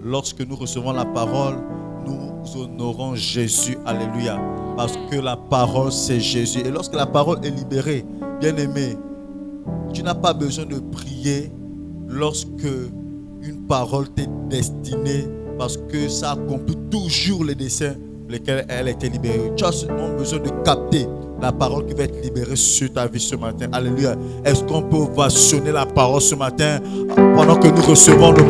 Lorsque nous recevons la parole, nous honorons Jésus. Alléluia. Parce que la parole, c'est Jésus. Et lorsque la parole est libérée, bien-aimé, tu n'as pas besoin de prier lorsque une parole t'est destinée, parce que ça accomplit toujours les desseins pour lesquels elle a été libérée. Tu as seulement besoin de capter la parole qui va être libérée sur ta vie ce matin. Alléluia. Est-ce qu'on peut ovationner la parole ce matin pendant que nous recevons le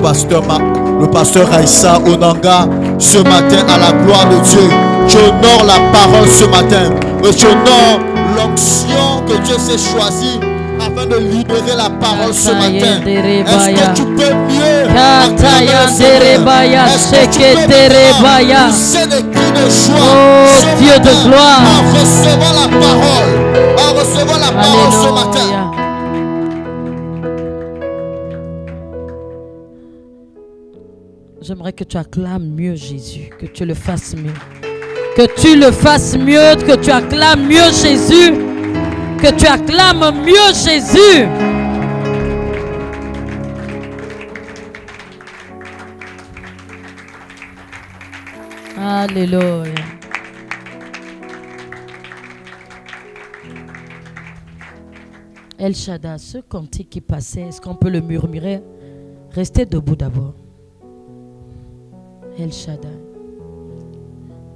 pasteur Aïssa Onanga ce matin à la gloire de Dieu? Tu honores la parole ce matin. Tu honores l'onction que Dieu s'est choisie afin de libérer la parole ce matin. Est-ce que tu peux mieux pousser des cris de joie, oh Dieu de gloire, en recevant la parole ce matin? J'aimerais que tu acclames mieux Jésus, que tu le fasses mieux. Que tu le fasses mieux, que tu acclames mieux Jésus. Que tu acclames mieux Jésus. Alléluia. El Shaddai, ce cantique qui passait, est-ce qu'on peut le murmurer? Restez debout d'abord. El Shaddai.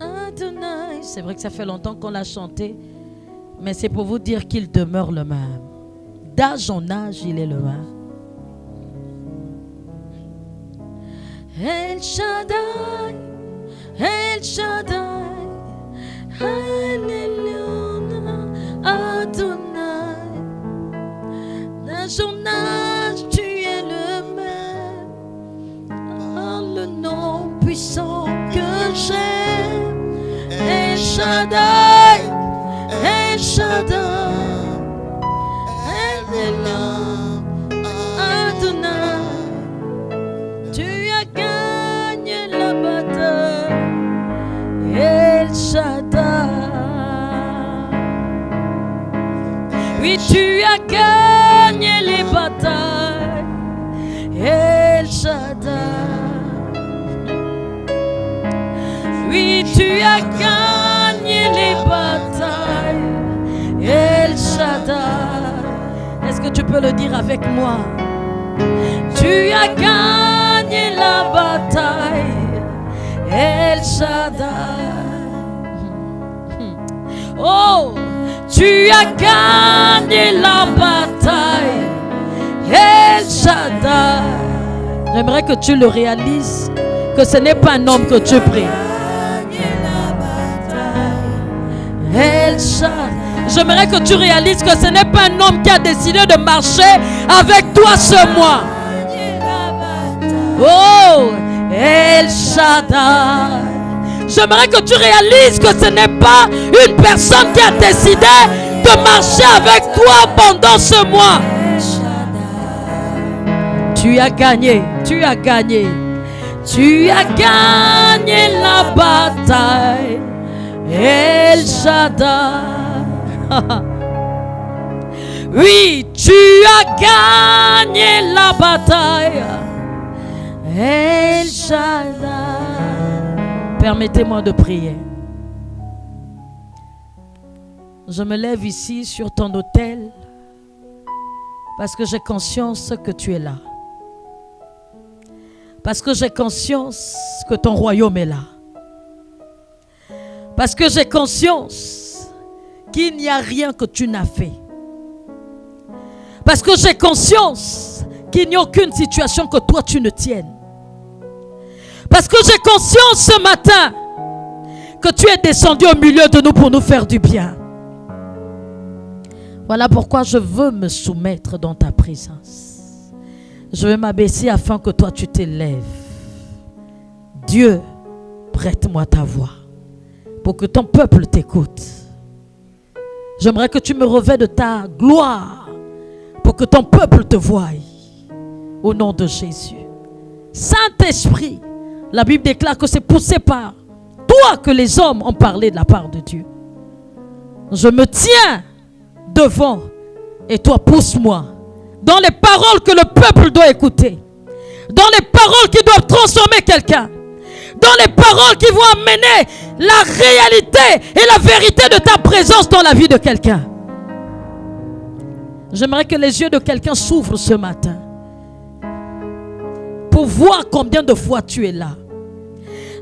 Adonai. C'est vrai que ça fait longtemps qu'on l'a chanté, mais c'est pour vous dire qu'il demeure le même. D'âge en âge, il est le même. El Shaddai, El Shaddai, Alléluia, Adonai. D'âge en âge, tu es le même. Oh, le nom puissant que j'aime. El Shaddai, El Shaddai, Elohim, Adonai. Tu as gagné la bataille, El Shaddai. Oui, tu as gagné les batailles, El Shaddai. Oui, tu as gagné les batailles, El Shaddai. Est-ce que tu peux le dire avec moi? Tu as gagné la bataille, El Shaddai. Oh, tu as gagné la bataille, El Shaddai. J'aimerais que tu le réalises, que ce n'est pas un homme que tu pries. El Shaddai. J'aimerais que tu réalises que ce n'est pas un homme qui a décidé de marcher avec toi ce mois. Oh, El Shaddai. J'aimerais que tu réalises que ce n'est pas une personne qui a décidé de marcher avec toi pendant ce mois. Tu as gagné, tu as gagné. Tu as gagné la bataille, El Shaddai. Oui, tu as gagné la bataille, El Shaddai. Permettez-moi de prier. Je me lève ici sur ton autel parce que j'ai conscience que tu es là. Parce que j'ai conscience que ton royaume est là. Parce que j'ai conscience qu'il n'y a rien que tu n'as fait. Parce que j'ai conscience qu'il n'y a aucune situation que toi tu ne tiennes. Parce que j'ai conscience ce matin que tu es descendu au milieu de nous pour nous faire du bien. Voilà pourquoi je veux me soumettre dans ta présence. Je vais m'abaisser afin que toi tu t'élèves. Dieu, prête-moi ta voix pour que ton peuple t'écoute. J'aimerais que tu me revêts de ta gloire pour que ton peuple te voie. Au nom de Jésus. Saint-Esprit, la Bible déclare que c'est poussé par toi que les hommes ont parlé de la part de Dieu. Je me tiens devant et toi pousse-moi dans les paroles que le peuple doit écouter. dans les paroles qui doivent transformer quelqu'un, dans les paroles qui vont amener la réalité et la vérité de ta présence dans la vie de quelqu'un. J'aimerais que les yeux de quelqu'un s'ouvrent ce matin pour voir combien de fois tu es là.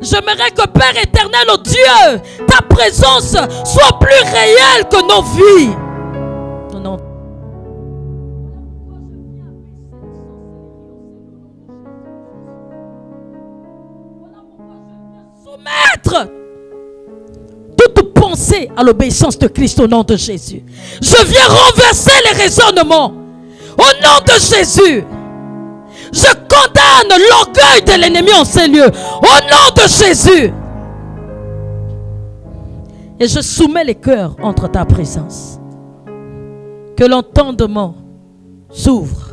J'aimerais que Père éternel, oh Dieu, ta présence soit plus réelle que nos vies. Non. Soumettre toute pensée à l'obéissance de Christ au nom de Jésus. Je viens renverser les raisonnements au nom de Jésus. Je condamne l'orgueil de l'ennemi en ces lieux au nom de Jésus. Et je soumets les cœurs entre ta présence. Que l'entendement s'ouvre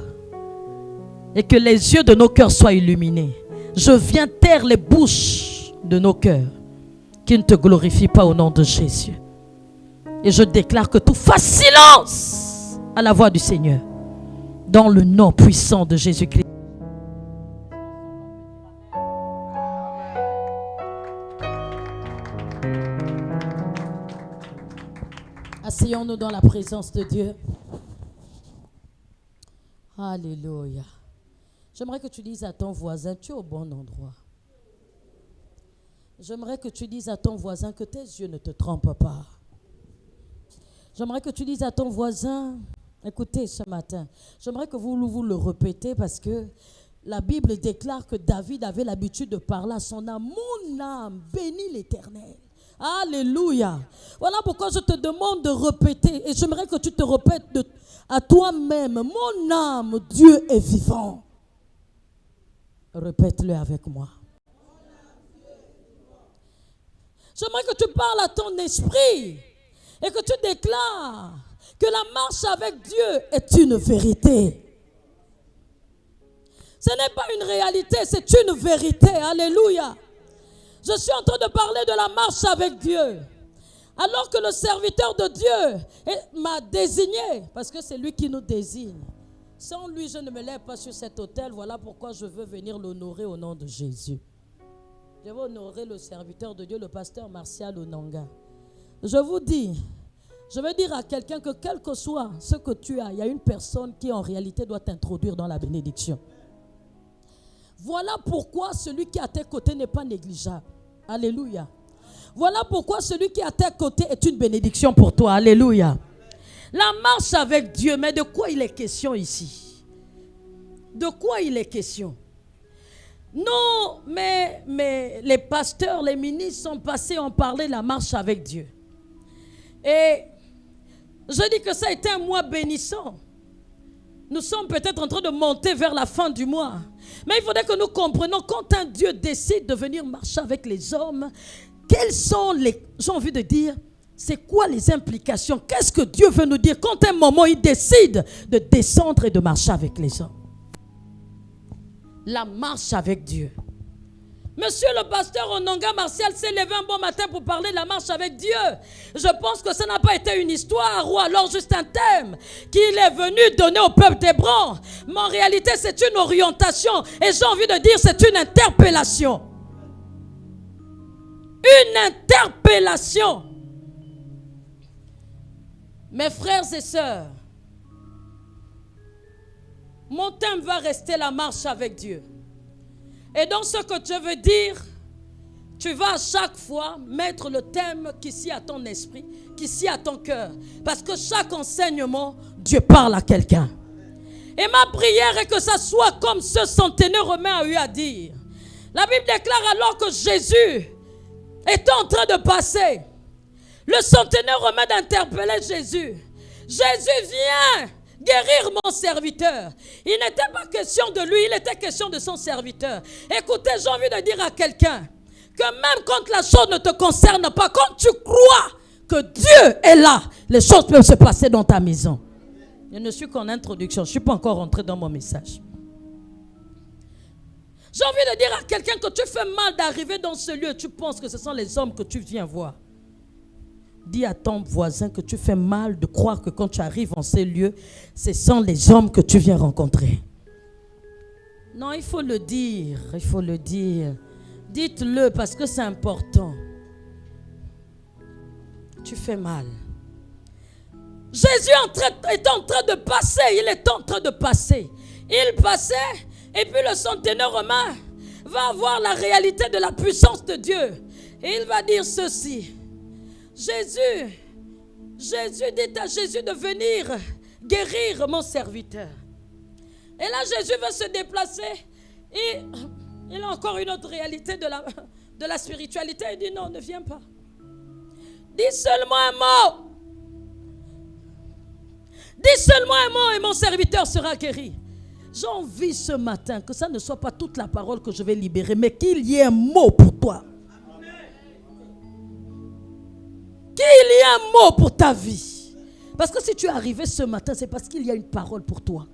et que les yeux de nos cœurs soient illuminés. Je viens taire les bouches de nos cœurs qui ne te glorifient pas au nom de Jésus. Et je déclare que tout fasse silence à la voix du Seigneur dans le nom puissant de Jésus-Christ. Asseyons-nous dans la présence de Dieu. Alléluia. J'aimerais que tu dises à ton voisin, tu es au bon endroit. J'aimerais que tu dises à ton voisin que tes yeux ne te trompent pas. J'aimerais que tu dises à ton voisin, écoutez ce matin, j'aimerais que vous le répétez parce que la Bible déclare que David avait l'habitude de parler à son âme. Mon âme bénit l'Éternel. Alléluia. Voilà pourquoi je te demande de répéter. Et j'aimerais que tu te répètes à toi-même. Mon âme, Dieu est vivant. Répète-le avec moi. J'aimerais que tu parles à ton esprit et que tu déclares que la marche avec Dieu est une vérité. Ce n'est pas une réalité, c'est une vérité. Alléluia. Je suis en train de parler de la marche avec Dieu. Alors que le serviteur de Dieu m'a désigné, parce que c'est lui qui nous désigne. Sans lui, je ne me lève pas sur cet autel. Voilà pourquoi je veux venir l'honorer au nom de Jésus. Je veux honorer le serviteur de Dieu, le pasteur Martial Onanga. Je vous dis, je veux dire à quelqu'un que quel que soit ce que tu as, il y a une personne qui en réalité doit t'introduire dans la bénédiction. Voilà pourquoi celui qui est à tes côtés n'est pas négligeable. Alléluia. Voilà pourquoi celui qui est à tes côtés est une bénédiction pour toi. Alléluia. La marche avec Dieu, mais de quoi il est question ici? De quoi il est question? Non, mais les pasteurs, les ministres sont passés en parler de la marche avec Dieu. Et je dis que ça a été un mois bénissant. Nous sommes peut-être en train de monter vers la fin du mois. Mais il faudrait que nous comprenions quand un Dieu décide de venir marcher avec les hommes, quelles sont les... J'ai envie de dire, c'est quoi les implications? Qu'est-ce que Dieu veut nous dire quand un moment il décide de descendre et de marcher avec les hommes? La marche avec Dieu. Monsieur le pasteur Onanga Martial s'est levé un bon matin pour parler de la marche avec Dieu. Je pense que ça n'a pas été une histoire ou alors juste un thème qu'il est venu donner au peuple d'Hébron. Mais en réalité, c'est une orientation. Et j'ai envie de dire, c'est une interpellation. Une interpellation. Mes frères et sœurs, mon thème va rester la marche avec Dieu. Et dans ce que je veux dire, tu vas à chaque fois mettre le thème qui sied à ton esprit, qui sied à ton cœur. Parce que chaque enseignement, Dieu parle à quelqu'un. Et ma prière est que ça soit comme ce centenaire romain a eu à dire. La Bible déclare alors que Jésus était en train de passer. Le centenaire romain d'interpeller Jésus. Jésus, viens guérir mon serviteur. Il n'était pas question de lui, il était question de son serviteur. Écoutez, j'ai envie de dire à quelqu'un que même quand la chose ne te concerne pas, quand tu crois que Dieu est là, les choses peuvent se passer dans ta maison. Je ne suis qu'en introduction, je ne suis pas encore rentré dans mon message. J'ai envie de dire à quelqu'un que tu fais mal d'arriver dans ce lieu, tu penses que ce sont les hommes que tu viens voir. Dis à ton voisin que tu fais mal de croire que quand tu arrives en ces lieux, ce sont les hommes que tu viens rencontrer. Non, il faut le dire. Il faut le dire. Dites-le parce que c'est important. Tu fais mal. Jésus est en train de passer. Il est en train de passer. Il passait et puis le centenaire romain va avoir la réalité de la puissance de Dieu. Et il va dire ceci. Jésus dit à Jésus de venir guérir mon serviteur. Et là, Jésus va se déplacer. Et il a encore une autre réalité de la spiritualité. Il dit non, ne viens pas. Dis seulement un mot. Dis seulement un mot et mon serviteur sera guéri. J'ai envie ce matin que ça ne soit pas toute la parole que je vais libérer, mais qu'il y ait un mot pour toi. Qu'il y ait un mot pour ta vie. Parce que si tu es arrivé ce matin, c'est parce qu'il y a une parole pour toi.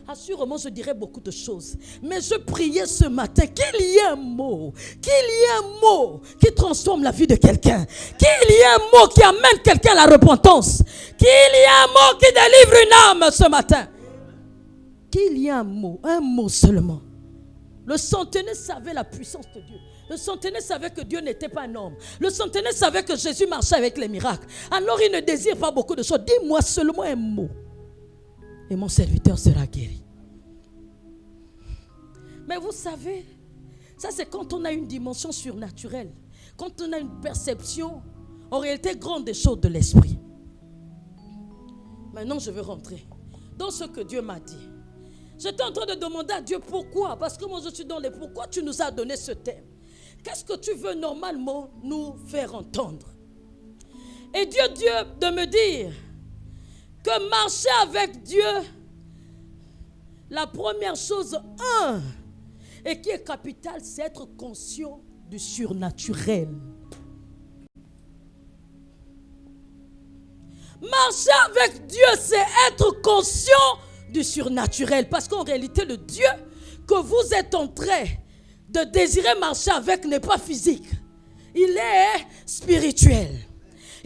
Assurément, je dirais beaucoup de choses. Mais je priais ce matin qu'il y ait un mot. Qu'il y ait un mot qui transforme la vie de quelqu'un. Qu'il y ait un mot qui amène quelqu'un à la repentance. Qu'il y ait un mot qui délivre une âme ce matin. Qu'il y ait un mot seulement. Le centenaire savait la puissance de Dieu. Le centenaire savait que Dieu n'était pas un homme. Le centenaire savait que Jésus marchait avec les miracles. Alors il ne désire pas beaucoup de choses. Dis-moi seulement un mot. Et mon serviteur sera guéri. Mais vous savez, ça c'est quand on a une dimension surnaturelle. Quand on a une perception, en réalité grande des choses de l'esprit. Maintenant je veux rentrer dans ce que Dieu m'a dit. J'étais en train de demander à Dieu pourquoi. Parce que moi je suis dans les pourquoi tu nous as donné ce thème. Qu'est-ce que tu veux normalement nous faire entendre? Et Dieu de me dire que marcher avec Dieu, la première chose, et qui est capitale, c'est être conscient du surnaturel. Marcher avec Dieu, c'est être conscient du surnaturel. Parce qu'en réalité, le Dieu que vous êtes en train de désirer marcher avec n'est pas physique. Il est spirituel.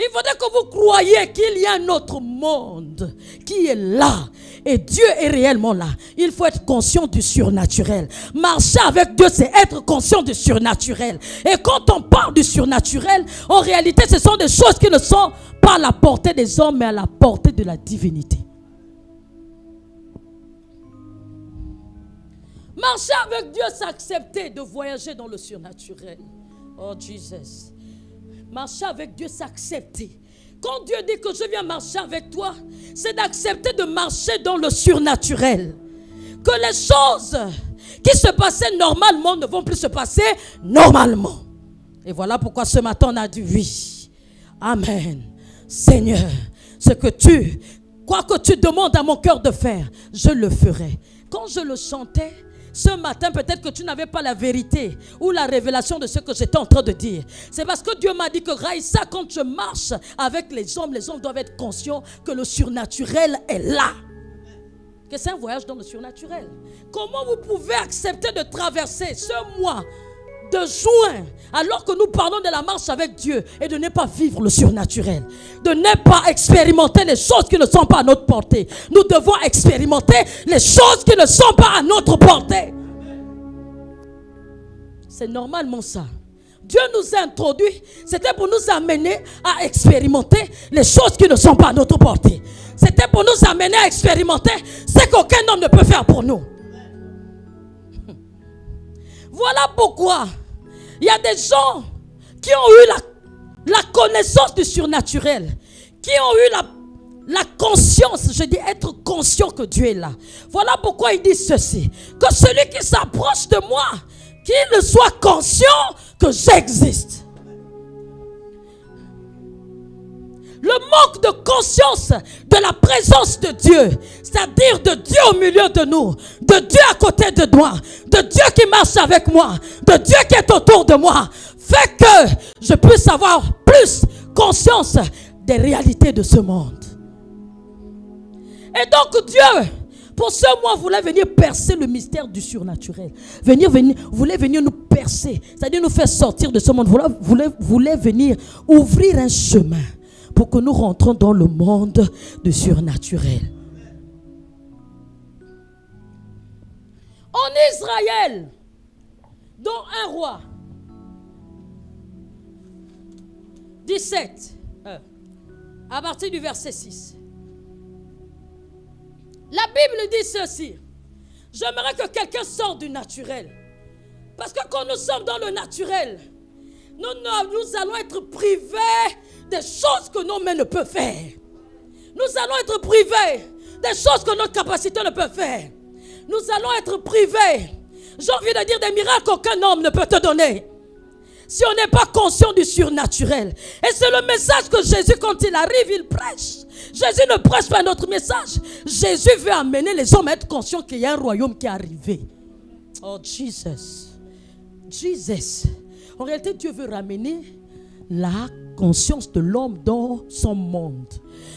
Il faudrait que vous croyiez qu'il y a un autre monde qui est là. Et Dieu est réellement là. Il faut être conscient du surnaturel. Marcher avec Dieu, c'est être conscient du surnaturel. Et quand on parle du surnaturel, en réalité, ce sont des choses qui ne sont pas à la portée des hommes, mais à la portée de la divinité. Marcher avec Dieu, c'est accepter de voyager dans le surnaturel. Oh Jesus. Marcher avec Dieu, c'est accepter. Quand Dieu dit que je viens marcher avec toi, c'est d'accepter de marcher dans le surnaturel. Que les choses qui se passaient normalement ne vont plus se passer normalement. Et voilà pourquoi ce matin on a dit oui. Amen. Seigneur, quoi que tu demandes à mon cœur de faire, je le ferai. Quand je le chantais, ce matin, peut-être que tu n'avais pas la vérité ou la révélation de ce que j'étais en train de dire. C'est parce que Dieu m'a dit que Raïssa, quand je marche avec les hommes doivent être conscients que le surnaturel est là. Que c'est un voyage dans le surnaturel. Comment vous pouvez accepter de traverser ce mois de juin, alors que nous parlons de la marche avec Dieu, et de ne pas vivre le surnaturel, de ne pas expérimenter les choses qui ne sont pas à notre portée? Nous devons expérimenter les choses qui ne sont pas à notre portée. C'est normalement ça. Dieu nous a introduits, c'était pour nous amener à expérimenter les choses qui ne sont pas à notre portée. C'était pour nous amener à expérimenter ce qu'aucun homme ne peut faire pour nous. Voilà pourquoi il y a des gens qui ont eu la connaissance du surnaturel, qui ont eu la conscience, je dis être conscient que Dieu est là. Voilà pourquoi il dit ceci, que celui qui s'approche de moi, qu'il soit conscient que j'existe. Le manque de conscience de la présence de Dieu, c'est-à-dire de Dieu au milieu de nous, de Dieu à côté de moi, de Dieu qui marche avec moi, de Dieu qui est autour de moi, fait que je puisse avoir plus conscience des réalités de ce monde. Et donc Dieu, pour ce mois, voulait venir percer le mystère du surnaturel. Voulait venir nous percer, c'est-à-dire nous faire sortir de ce monde. Voulait venir ouvrir un chemin pour que nous rentrons dans le monde du surnaturel. En Israël, dont un roi, 17, à partir du verset 6. La Bible dit ceci. J'aimerais que quelqu'un sorte du naturel. Parce que quand nous sommes dans le naturel, nous allons être privés des choses que nos mains ne peuvent faire. Nous allons être privés des choses que notre capacité ne peut faire. Nous allons être privés, j'ai envie de dire, des miracles qu'aucun homme ne peut te donner. Si on n'est pas conscient du surnaturel. Et c'est le message que Jésus, quand il arrive, il prêche. Jésus ne prêche pas notre message. Jésus veut amener les hommes à être conscients qu'il y a un royaume qui est arrivé. Oh, Jesus. Jesus. En réalité, Dieu veut ramener la conscience de l'homme dans son monde.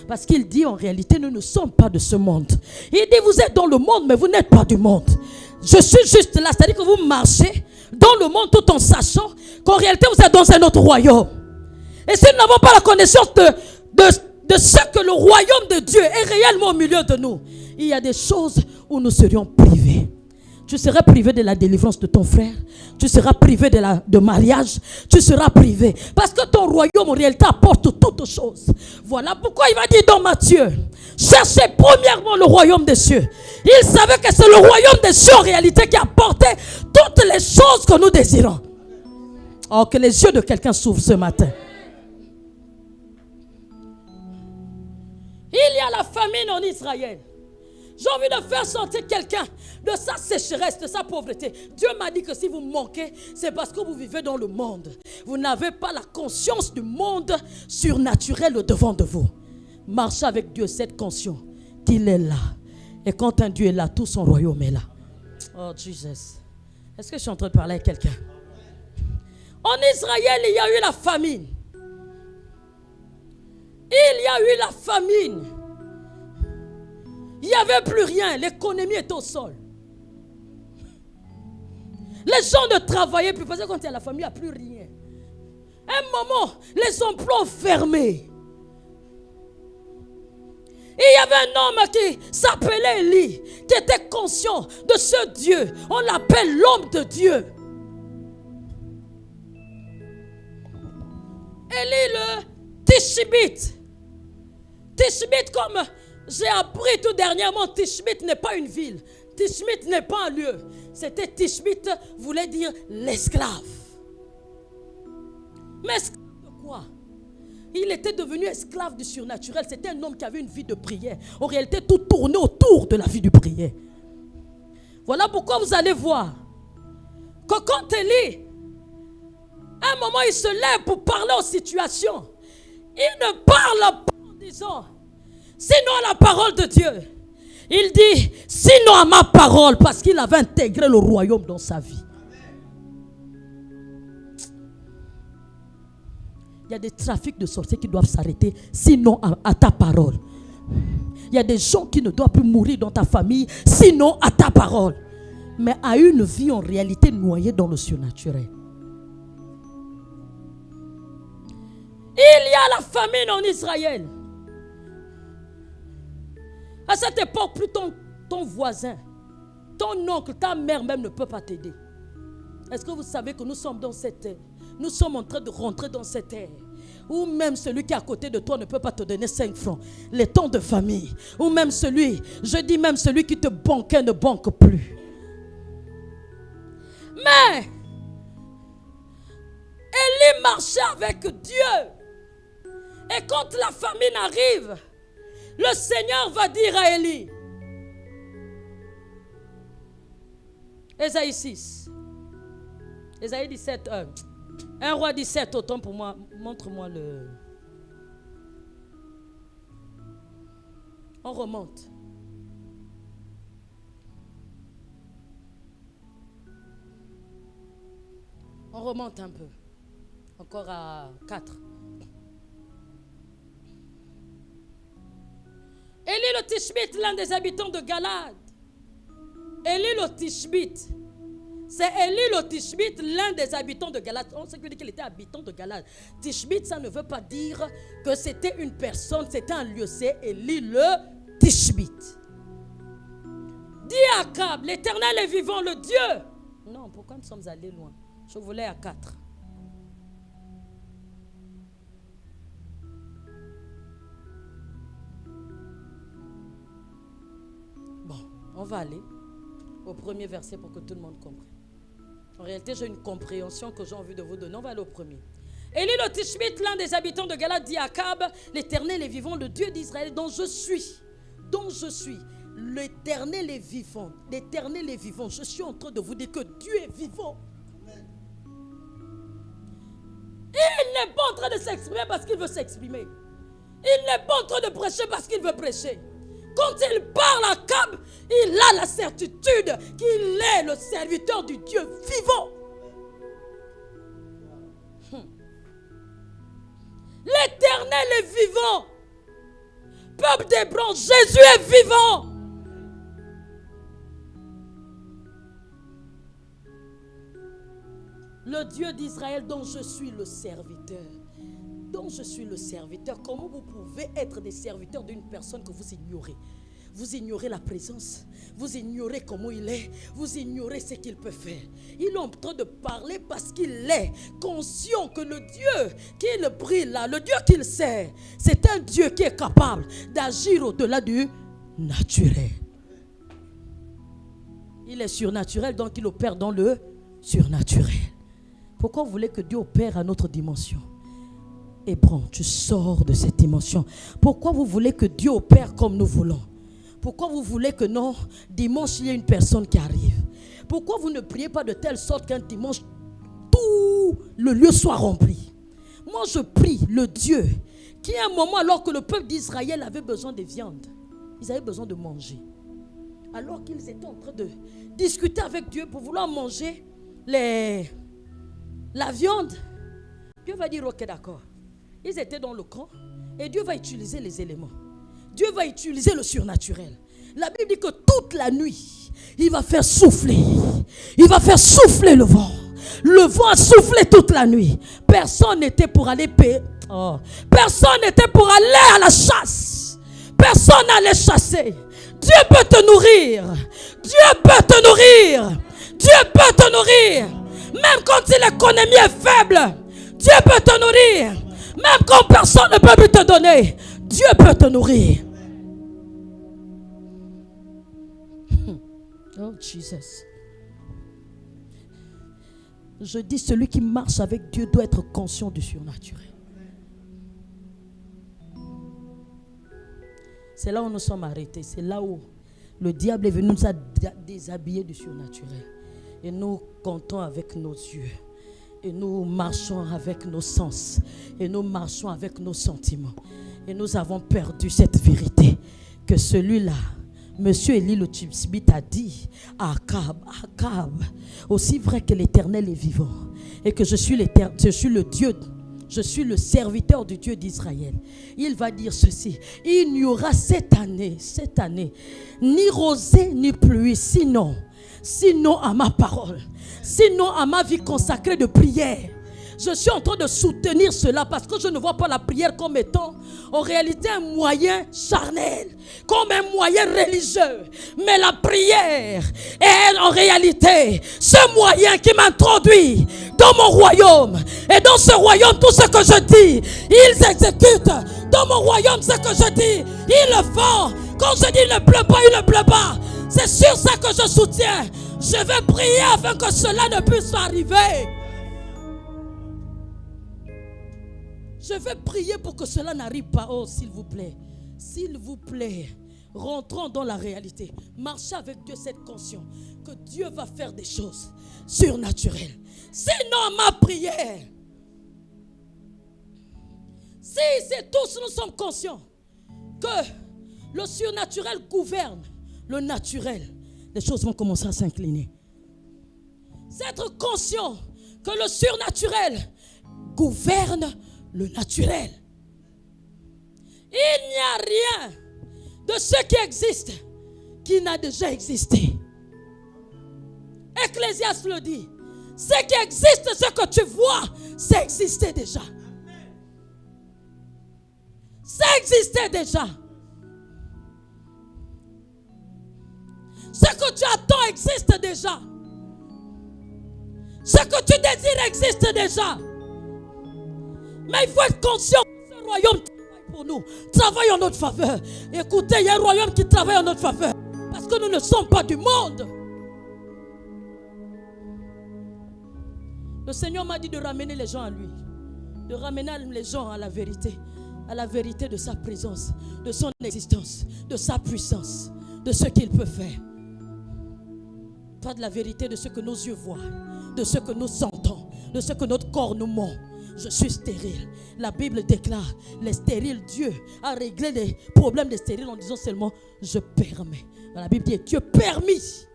Parce qu'il dit, en réalité, nous ne sommes pas de ce monde. Il dit, vous êtes dans le monde, mais vous n'êtes pas du monde. Je suis juste là, c'est-à-dire que vous marchez dans le monde tout en sachant qu'en réalité vous êtes dans un autre royaume. Et si nous n'avons pas la connaissance de ce que le royaume de Dieu est réellement au milieu de nous, il y a des choses où nous serions privés. Tu seras privé de la délivrance de ton frère. Tu seras privé de mariage. Tu seras privé. Parce que ton royaume en réalité apporte toutes choses. Voilà pourquoi il va dire dans Matthieu, cherchez premièrement le royaume des cieux. Il savait que c'est le royaume des cieux en réalité qui apportait toutes les choses que nous désirons. Oh, que les yeux de quelqu'un s'ouvrent ce matin. Il y a la famine en Israël. J'ai envie de faire sortir quelqu'un de sa sécheresse, de sa pauvreté. Dieu m'a dit que si vous manquez, c'est parce que vous vivez dans le monde. Vous n'avez pas la conscience du monde surnaturel au-devant de vous. Marchez avec Dieu, cette conscience qu'il est là. Et quand un Dieu est là, tout son royaume est là. Oh, Jesus. Est-ce que je suis en train de parler à quelqu'un? En Israël, il y a eu la famine. Il y a eu la famine. Il n'y avait plus rien. L'économie était au sol. Les gens ne travaillaient plus. Parce que quand il y a la famille, il n'y a plus rien. À un moment, les emplois ont fermé. Et il y avait un homme qui s'appelait Élie, qui était conscient de ce Dieu. On l'appelle l'homme de Dieu. Élie le Tishbite. Tishbite, comme j'ai appris tout dernièrement, Tishbite n'est pas une ville. Tishbite n'est pas un lieu. C'était Tishbite voulait dire l'esclave. Mais esclave de quoi? Il était devenu esclave du surnaturel. C'était un homme qui avait une vie de prière. En réalité, tout tournait autour de la vie de prière. Voilà pourquoi vous allez voir que quand Élie, à un moment, il se lève pour parler aux situations. Il ne parle pas en disant sinon à la parole de Dieu. Il dit sinon à ma parole, parce qu'il avait intégré le royaume dans sa vie. Il y a des trafics de sorciers qui doivent s'arrêter, sinon à ta parole. Il y a des gens qui ne doivent plus mourir dans ta famille, sinon à ta parole. Mais à une vie en réalité noyée dans le surnaturel. Il y a la famine en Israël. À cette époque, plus ton voisin, ton oncle, ta mère même ne peut pas t'aider. Est-ce que vous savez que nous sommes dans cette ère? Nous sommes en train de rentrer dans cette ère où même celui qui est à côté de toi ne peut pas te donner 5 francs. Les temps de famille. Ou même celui, je dis même celui qui te banquait ne banque plus. Mais Élie marchait avec Dieu. Et quand la famine arrive, le Seigneur va dire à Élie, Ésaïe 6, Ésaïe 17, 1 roi 17, autant pour moi, montre-moi le... On remonte. On remonte un peu. Encore à 4. Élie le Tishbite, l'un des habitants de Galade. Élie le Tishbite. C'est Élie le Tishbite, l'un des habitants de Galade. On sait qu'il était habitant de Galade. Tishbite, ça ne veut pas dire que c'était une personne, c'était un lieu. C'est Élie le Tishbite. Dis à Akab, l'Éternel est vivant, le Dieu. Non, pourquoi nous sommes allés loin? Je voulais à 4. Bon, on va aller au premier verset pour que tout le monde comprenne. En réalité, j'ai une compréhension que j'ai envie de vous donner. On va aller au premier. Élie le Tishbite, l'un des habitants de Galate, dit à Akab, l'Éternel est vivant, le Dieu d'Israël, dont je suis. L'Éternel est vivant. L'Éternel est vivant. Je suis en train de vous dire que Dieu est vivant. Il n'est pas en train de s'exprimer parce qu'il veut s'exprimer. Il n'est pas en train de prêcher parce qu'il veut prêcher. Quand il parle à Akab, il a la certitude qu'il est le serviteur du Dieu vivant. L'Éternel est vivant. Peuple d'Hébron, Jésus est vivant. Le Dieu d'Israël dont je suis le serviteur. Dont je suis le serviteur. Comment vous pouvez être des serviteurs d'une personne que vous ignorez? Vous ignorez la présence. Vous ignorez comment il est. Vous ignorez ce qu'il peut faire. Il est en train de parler parce qu'il est conscient que le Dieu qu'il prie là, le Dieu qu'il sert, c'est un Dieu qui est capable d'agir au-delà du naturel. Il est surnaturel, donc il opère dans le surnaturel. Pourquoi vous voulez que Dieu opère à notre dimension? Hébron, tu sors de cette dimension. Pourquoi vous voulez que Dieu opère comme nous voulons? Pourquoi vous voulez que non, dimanche, il y ait une personne qui arrive? Pourquoi vous ne priez pas de telle sorte qu'un dimanche, tout le lieu soit rempli? Moi, je prie le Dieu qui, à un moment, alors que le peuple d'Israël avait besoin de viande, ils avaient besoin de manger. Alors qu'ils étaient en train de discuter avec Dieu pour vouloir manger la viande, Dieu va dire, ok, d'accord. Ils étaient dans le camp et Dieu va utiliser les éléments. Dieu va utiliser le surnaturel. La Bible dit que toute la nuit, il va faire souffler. Il va faire souffler le vent. Le vent a soufflé toute la nuit. Personne n'était pour aller payer. Personne n'était pour aller à la chasse. Personne n'allait chasser. Dieu peut te nourrir. Dieu peut te nourrir. Dieu peut te nourrir. Même quand l'économie est faible, Dieu peut te nourrir. Même quand personne ne peut plus te donner, Dieu peut te nourrir. Oh Jesus. Je dis, celui qui marche avec Dieu doit être conscient du surnaturel. C'est là où nous sommes arrêtés. C'est là où le diable est venu nous déshabiller du surnaturel. Et nous comptons avec nos yeux. Et nous marchons avec nos sens. Et nous marchons avec nos sentiments. Et nous avons perdu cette vérité. Que celui-là, Monsieur Élie le Tishbite a dit à Akab, aussi vrai que l'Éternel est vivant. Et que je suis le Dieu, je suis le serviteur du Dieu d'Israël. Il va dire ceci: il n'y aura cette année, ni rosée ni pluie, sinon à ma parole, sinon à ma vie consacrée de prière. Je suis en train de soutenir cela parce que je ne vois pas la prière comme étant en réalité un moyen charnel, comme un moyen religieux. Mais la prière est en réalité ce moyen qui m'introduit dans mon royaume. Et dans ce royaume, tout ce que je dis, ils exécutent. Dans mon royaume, ce que je dis, ils le font. Quand je dis il ne pleut pas, il ne pleut pas. C'est sur ça que je soutiens. Je vais prier afin que cela ne puisse pas arriver. Je vais prier pour que cela n'arrive pas. Oh, s'il vous plaît. S'il vous plaît. Rentrons dans la réalité. Marchez avec Dieu cette conscience que Dieu va faire des choses surnaturelles. Sinon, ma prière. Si c'est tous nous sommes conscients que le surnaturel gouverne le naturel, les choses vont commencer à s'incliner. C'est être conscient que le surnaturel gouverne le naturel. Il n'y a rien de ce qui existe qui n'a déjà existé. Ecclésiaste le dit. Ce qui existe, ce que tu vois, ça existait déjà. Ça existait déjà. Ce que tu attends existe déjà. Ce que tu désires existe déjà. Mais il faut être conscient que ce royaume travaille pour nous, travaille en notre faveur. Écoutez, il y a un royaume qui travaille en notre faveur. Parce que nous ne sommes pas du monde. Le Seigneur m'a dit de ramener les gens à lui. De ramener les gens à la vérité de sa présence, de son existence, de sa puissance, de ce qu'il peut faire. Pas de la vérité de ce que nos yeux voient, de ce que nous sentons, de ce que notre corps nous ment. Je suis stérile. La Bible déclare, les stériles, Dieu a réglé les problèmes des stériles en disant seulement, je permets. Dans la Bible dit, Dieu permis.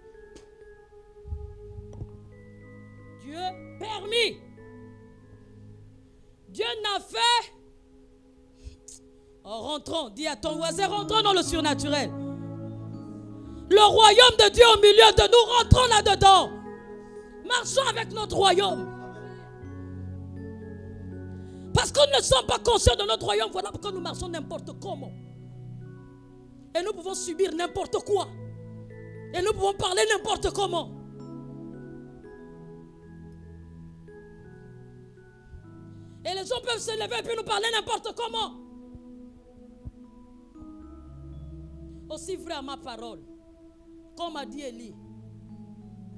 Dieu permis. Dieu n'a fait. En rentrant, dis à ton voisin, rentrons dans le surnaturel. Le royaume de Dieu au milieu de nous, rentrons là-dedans. Marchons avec notre royaume. Parce que nous ne sommes pas conscients de notre royaume, voilà pourquoi nous marchons n'importe comment. Et nous pouvons subir n'importe quoi. Et nous pouvons parler n'importe comment. Et les gens peuvent se lever et puis nous parler n'importe comment. Aussi vrai à ma parole. Comme a dit Élie.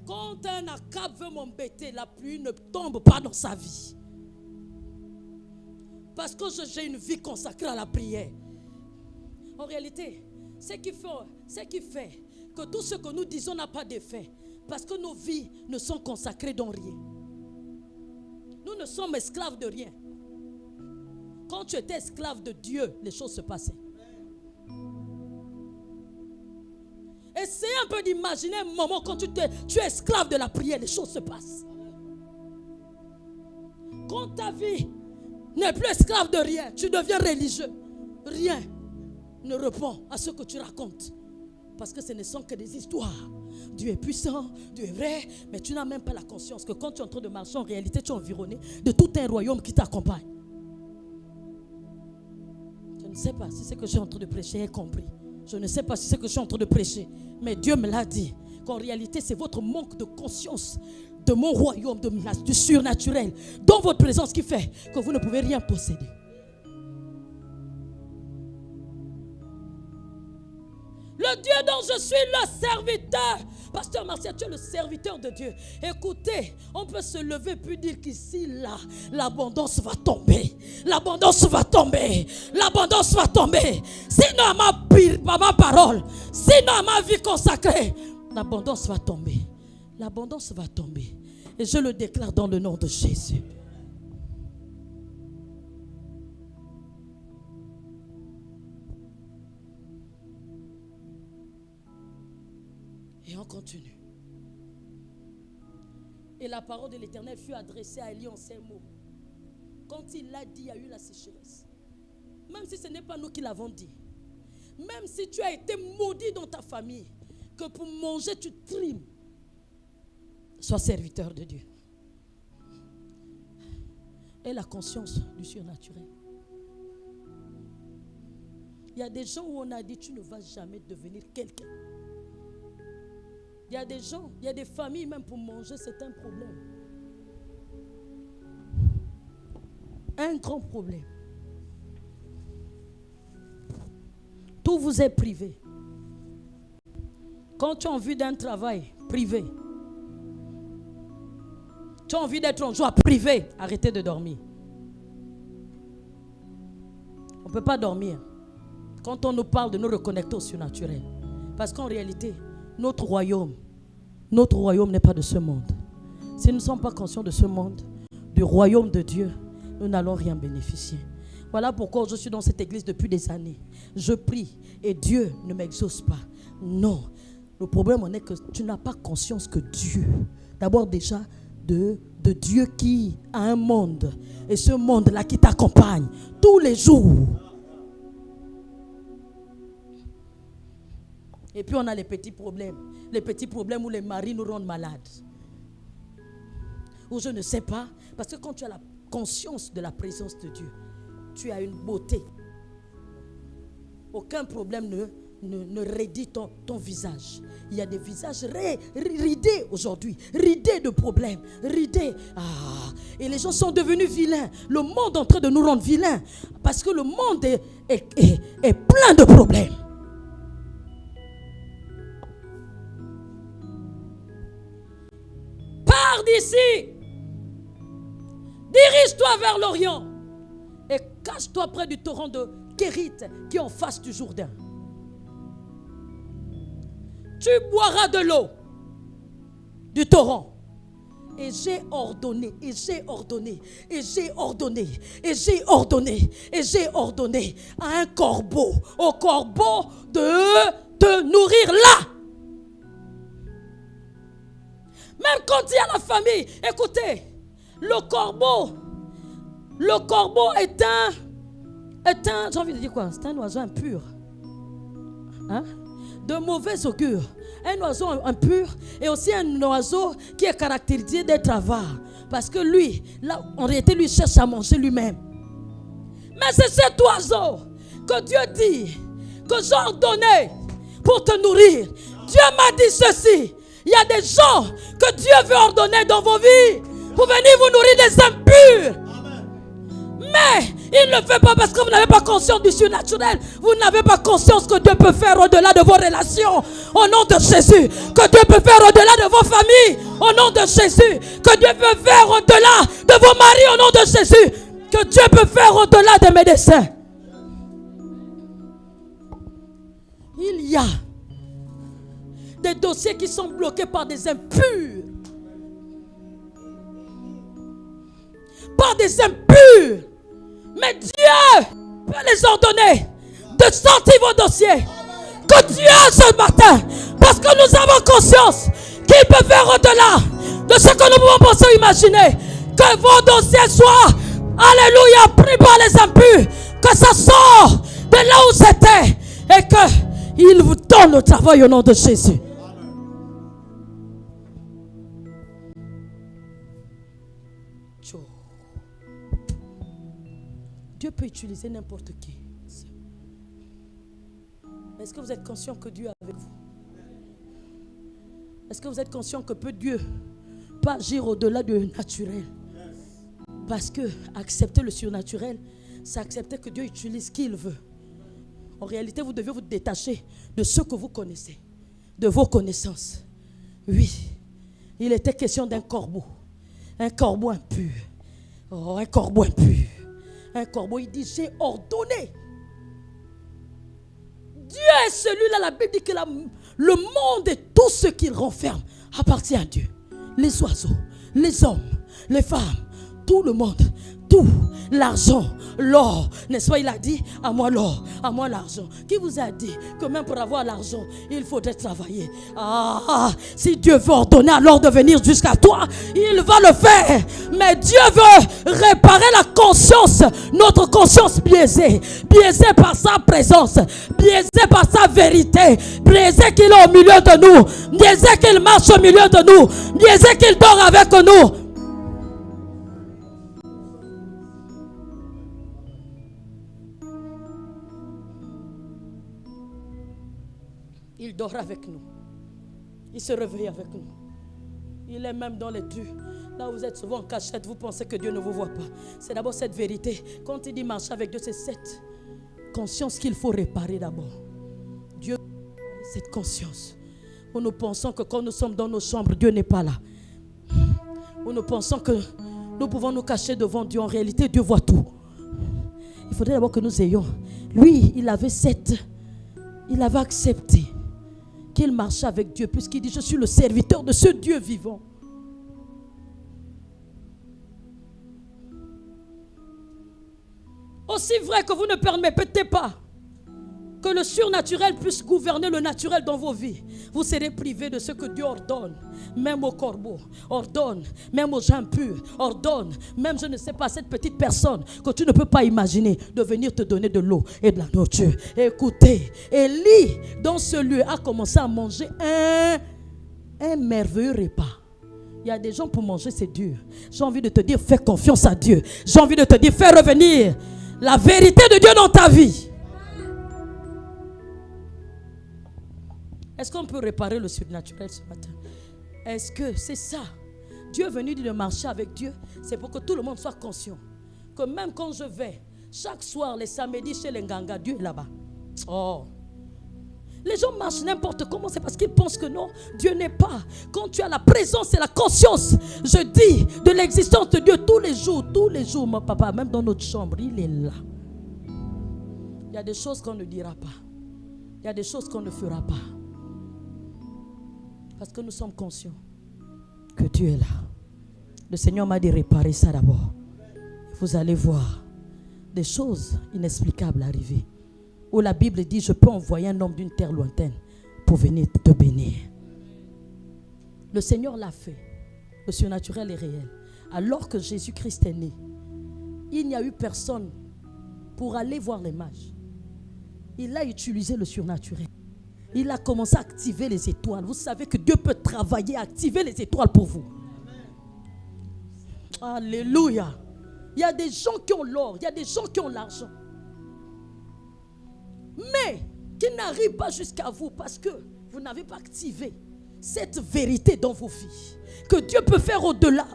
Quand un Akab veut m'embêter, la pluie ne tombe pas dans sa vie. Parce que j'ai une vie consacrée à la prière. En réalité, ce qui fait que tout ce que nous disons n'a pas d'effet. Parce que nos vies ne sont consacrées dans rien. Nous ne sommes esclaves de rien. Quand tu étais esclave de Dieu, les choses se passaient. Essayez un peu d'imaginer un moment quand tu es esclave de la prière, les choses se passent. Quand ta vie n'est plus esclave de rien, tu deviens religieux. Rien ne répond à ce que tu racontes. Parce que ce ne sont que des histoires. Dieu est puissant, Dieu est vrai, mais tu n'as même pas la conscience que quand tu es en train de marcher, en réalité, tu es environné de tout un royaume qui t'accompagne. Je ne sais pas si ce que je suis en train de prêcher est compris. Je ne sais pas si ce que je suis en train de prêcher, mais Dieu me l'a dit, qu'en réalité, c'est votre manque de conscience de mon royaume, du surnaturel, dans votre présence qui fait que vous ne pouvez rien posséder. Le Dieu dont je suis le serviteur. Pasteur Martial, tu es le serviteur de Dieu. Écoutez, on peut se lever puis dire qu'ici, là, l'abondance va tomber. L'abondance va tomber. L'abondance va tomber. Sinon, à ma parole, sinon à ma vie consacrée, l'abondance va tomber. L'abondance va tomber. Et je le déclare dans le nom de Jésus. Et on continue. Et la parole de l'Éternel fut adressée à Élie en ces mots. Quand il l'a dit, il y a eu la sécheresse. Même si ce n'est pas nous qui l'avons dit. Même si tu as été maudit dans ta famille, que pour manger tu trimes. Sois serviteur de Dieu. Et la conscience du surnaturel. Il y a des gens où on a dit tu ne vas jamais devenir quelqu'un. Il y a des gens, il y a des familles, même pour manger, c'est un problème. Un grand problème. Tout vous est privé. Quand tu as envie d'un travail privé, tu as envie d'être en joie privée, arrêtez de dormir. On ne peut pas dormir quand on nous parle de nous reconnecter au surnaturel. Parce qu'en réalité, notre royaume n'est pas de ce monde. Si nous ne sommes pas conscients de ce monde, du royaume de Dieu, nous n'allons rien bénéficier. Voilà pourquoi je suis dans cette église depuis des années. Je prie et Dieu ne m'exauce pas. Non. Le problème en est que tu n'as pas conscience que Dieu, d'abord déjà de Dieu qui a un monde. Et ce monde-là qui t'accompagne tous les jours. Et puis on a les petits problèmes. Les petits problèmes où les maris nous rendent malades. Ou je ne sais pas. Parce que quand tu as la conscience de la présence de Dieu, tu as une beauté. Aucun problème ne raidit ton visage. Il y a des visages ridés aujourd'hui, ridés de problèmes, ridés. Et les gens sont devenus vilains. Le monde est en train de nous rendre vilains parce que le monde est plein de problèmes. Pars d'ici. Dirige-toi vers l'Orient et cache-toi près du torrent de Kérit qui est en face du Jourdain. Tu boiras de l'eau du torrent. Et j'ai ordonné, et j'ai ordonné, et j'ai ordonné, et j'ai ordonné, et j'ai ordonné à un corbeau, au corbeau de te nourrir là. Même quand il y a la famille, écoutez, le corbeau est un, j'ai envie de dire quoi? C'est un oiseau impur. Hein? De mauvais augure. Un oiseau impur et aussi un oiseau qui est caractérisé d'être avare. Parce que lui, là, en réalité, lui cherche à manger lui-même. Mais c'est cet oiseau que Dieu dit que j'ai ordonné pour te nourrir. Dieu m'a dit ceci. Il y a des gens que Dieu veut ordonner dans vos vies pour venir vous nourrir des impurs. Mais il ne le fait pas parce que vous n'avez pas conscience du surnaturel. Vous n'avez pas conscience que Dieu peut faire au-delà de vos relations. Au nom de Jésus. Que Dieu peut faire au-delà de vos familles. Au nom de Jésus. Que Dieu peut faire au-delà de vos maris. Au nom de Jésus. Que Dieu peut faire au-delà des médecins. Il y a des dossiers qui sont bloqués par des impurs. Par des impurs. Mais Dieu peut les ordonner de sortir vos dossiers. Que Dieu ce matin, parce que nous avons conscience qu'il peut faire au-delà de ce que nous pouvons penser ou imaginer. Que vos dossiers soient, alléluia, pris par les impurs. Que ça sort de là où c'était. Et qu'il vous donne le travail au nom de Jésus. Dieu peut utiliser n'importe qui. Est-ce que vous êtes conscient que Dieu est avec vous? Est-ce que vous êtes conscient que Dieu peut agir au-delà du naturel? Parce que accepter le surnaturel, c'est accepter que Dieu utilise qui il veut. En réalité, vous devez vous détacher de ce que vous connaissez, de vos connaissances. Oui, il était question d'un corbeau impur. Oh, un corbeau impur. Un corbeau, il dit, j'ai ordonné. Dieu est celui-là, la Bible dit que le monde et tout ce qu'il renferme appartient à Dieu. Les oiseaux, les hommes, les femmes, tout le monde, tout, l'argent, l'or, n'est-ce pas? Il a dit, à moi l'or, à moi l'argent. Qui vous a dit que même pour avoir l'argent, il faudrait travailler? Si Dieu veut ordonner alors de venir jusqu'à toi, il va le faire. Mais Dieu veut réparer la conscience, notre conscience biaisée par sa présence, biaisée par sa vérité, biaisée qu'il est au milieu de nous, biaisée qu'il marche au milieu de nous, biaisée qu'il dort avec nous. Il dort avec nous. Il se réveille avec nous. Il est même dans les dieux. Là où vous êtes souvent en cachette, vous pensez que Dieu ne vous voit pas. C'est d'abord cette vérité. Quand il dit marcher avec Dieu, c'est cette conscience qu'il faut réparer d'abord. Dieu, cette conscience. Où nous pensons que quand nous sommes dans nos chambres, Dieu n'est pas là. Où nous pensons que nous pouvons nous cacher devant Dieu. En réalité, Dieu voit tout. Il faudrait d'abord que nous ayons. Lui, il avait accepté qu'il marchait avec Dieu, puisqu'il dit, je suis le serviteur de ce Dieu vivant. Aussi vrai que vous ne permettez pas que le surnaturel puisse gouverner le naturel dans vos vies, vous serez privés de ce que Dieu ordonne, même aux corbeaux, ordonne, même aux gens impurs, ordonne, même je ne sais pas, cette petite personne que tu ne peux pas imaginer de venir te donner de l'eau et de la nourriture. Écoutez, Élie, dans ce lieu, a commencé à manger un merveilleux repas. Il y a des gens pour manger, c'est dur. J'ai envie de te dire, fais confiance à Dieu. J'ai envie de te dire, fais revenir la vérité de Dieu dans ta vie. Est-ce qu'on peut réparer le surnaturel ce matin? Est-ce que c'est ça? Dieu est venu de marcher avec Dieu. C'est pour que tout le monde soit conscient. Que même quand je vais, chaque soir, les samedis chez les Nganga, Dieu est là-bas. Oh! Les gens marchent n'importe comment, c'est parce qu'ils pensent que non, Dieu n'est pas. Quand tu as la présence et la conscience, je dis, de l'existence de Dieu tous les jours, mon papa, même dans notre chambre, il est là. Il y a des choses qu'on ne dira pas. Il y a des choses qu'on ne fera pas. Parce que nous sommes conscients que Dieu est là. Le Seigneur m'a dit réparer ça d'abord. Vous allez voir des choses inexplicables arriver. Où la Bible dit, je peux envoyer un homme d'une terre lointaine pour venir te bénir. Le Seigneur l'a fait. Le surnaturel est réel. Alors que Jésus-Christ est né, il n'y a eu personne pour aller voir les mages. Il a utilisé le surnaturel. Il a commencé à activer les étoiles. Vous savez que Dieu peut travailler, activer les étoiles pour vous. Alléluia. Il y a des gens qui ont l'or, il y a des gens qui ont l'argent. Mais qui n'arrivent pas jusqu'à vous parce que vous n'avez pas activé cette vérité dans vos vies. Que Dieu peut faire au-delà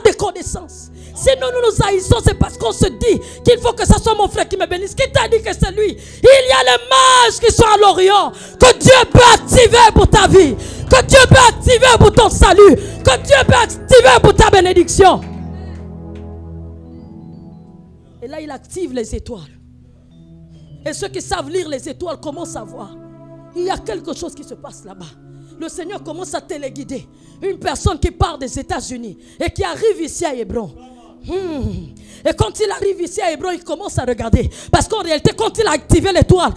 des connaissances. Si nous haïssons, c'est parce qu'on se dit qu'il faut que ce soit mon frère qui me bénisse. Qui t'a dit que c'est lui? Il y a les mages qui sont à l'Orient. Que Dieu peut activer pour ta vie. Que Dieu peut activer pour ton salut. Que Dieu peut activer pour ta bénédiction. Et là, il active les étoiles. Et ceux qui savent lire les étoiles commencent à voir. Il y a quelque chose qui se passe là-bas. Le Seigneur commence à téléguider. Une personne qui part des États-Unis et qui arrive ici à Hébron. Et quand il arrive ici à Hébron, il commence à regarder. Parce qu'en réalité, quand il a activé l'étoile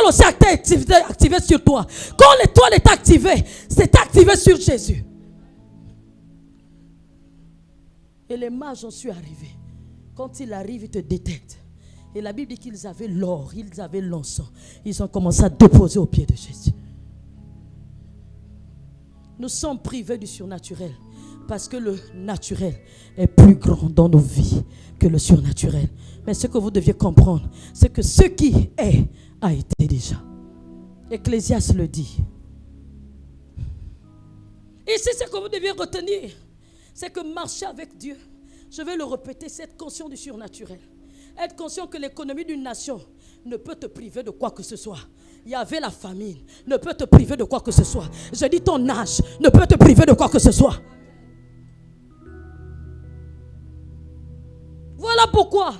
aussi a été activée sur toi. Quand l'étoile est activée, c'est activé sur Jésus. Et les mages en sont arrivés. Quand il arrive, il te détecte. Et la Bible dit qu'ils avaient l'or, ils avaient l'encens. Ils ont commencé à déposer aux pieds de Jésus. Nous sommes privés du surnaturel parce que le naturel est plus grand dans nos vies que le surnaturel. Mais ce que vous deviez comprendre, c'est que ce qui est a été déjà. Ecclésiaste le dit. Ici, ce que vous deviez retenir, c'est que marcher avec Dieu, je vais le répéter, c'est être conscient du surnaturel. Être conscient que l'économie d'une nation ne peut te priver de quoi que ce soit. Il y avait la famine, ne peut te priver de quoi que ce soit. Je dis ton âge ne peut te priver de quoi que ce soit. Voilà pourquoi.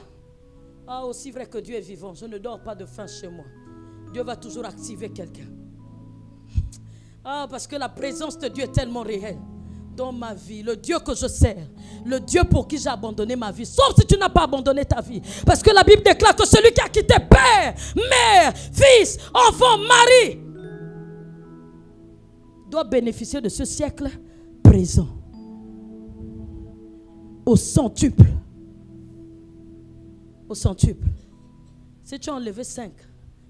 Aussi vrai que Dieu est vivant, je ne dors pas de faim chez moi. Dieu va toujours activer quelqu'un. Parce que la présence de Dieu est tellement réelle dans ma vie. Le Dieu que je sers, le Dieu pour qui j'ai abandonné ma vie, sauf si tu n'as pas abandonné ta vie, parce que la Bible déclare que celui qui a quitté père, mère, fils, enfant, mari doit bénéficier de ce siècle présent au centuple. Au centuple. Si tu as enlevé 5,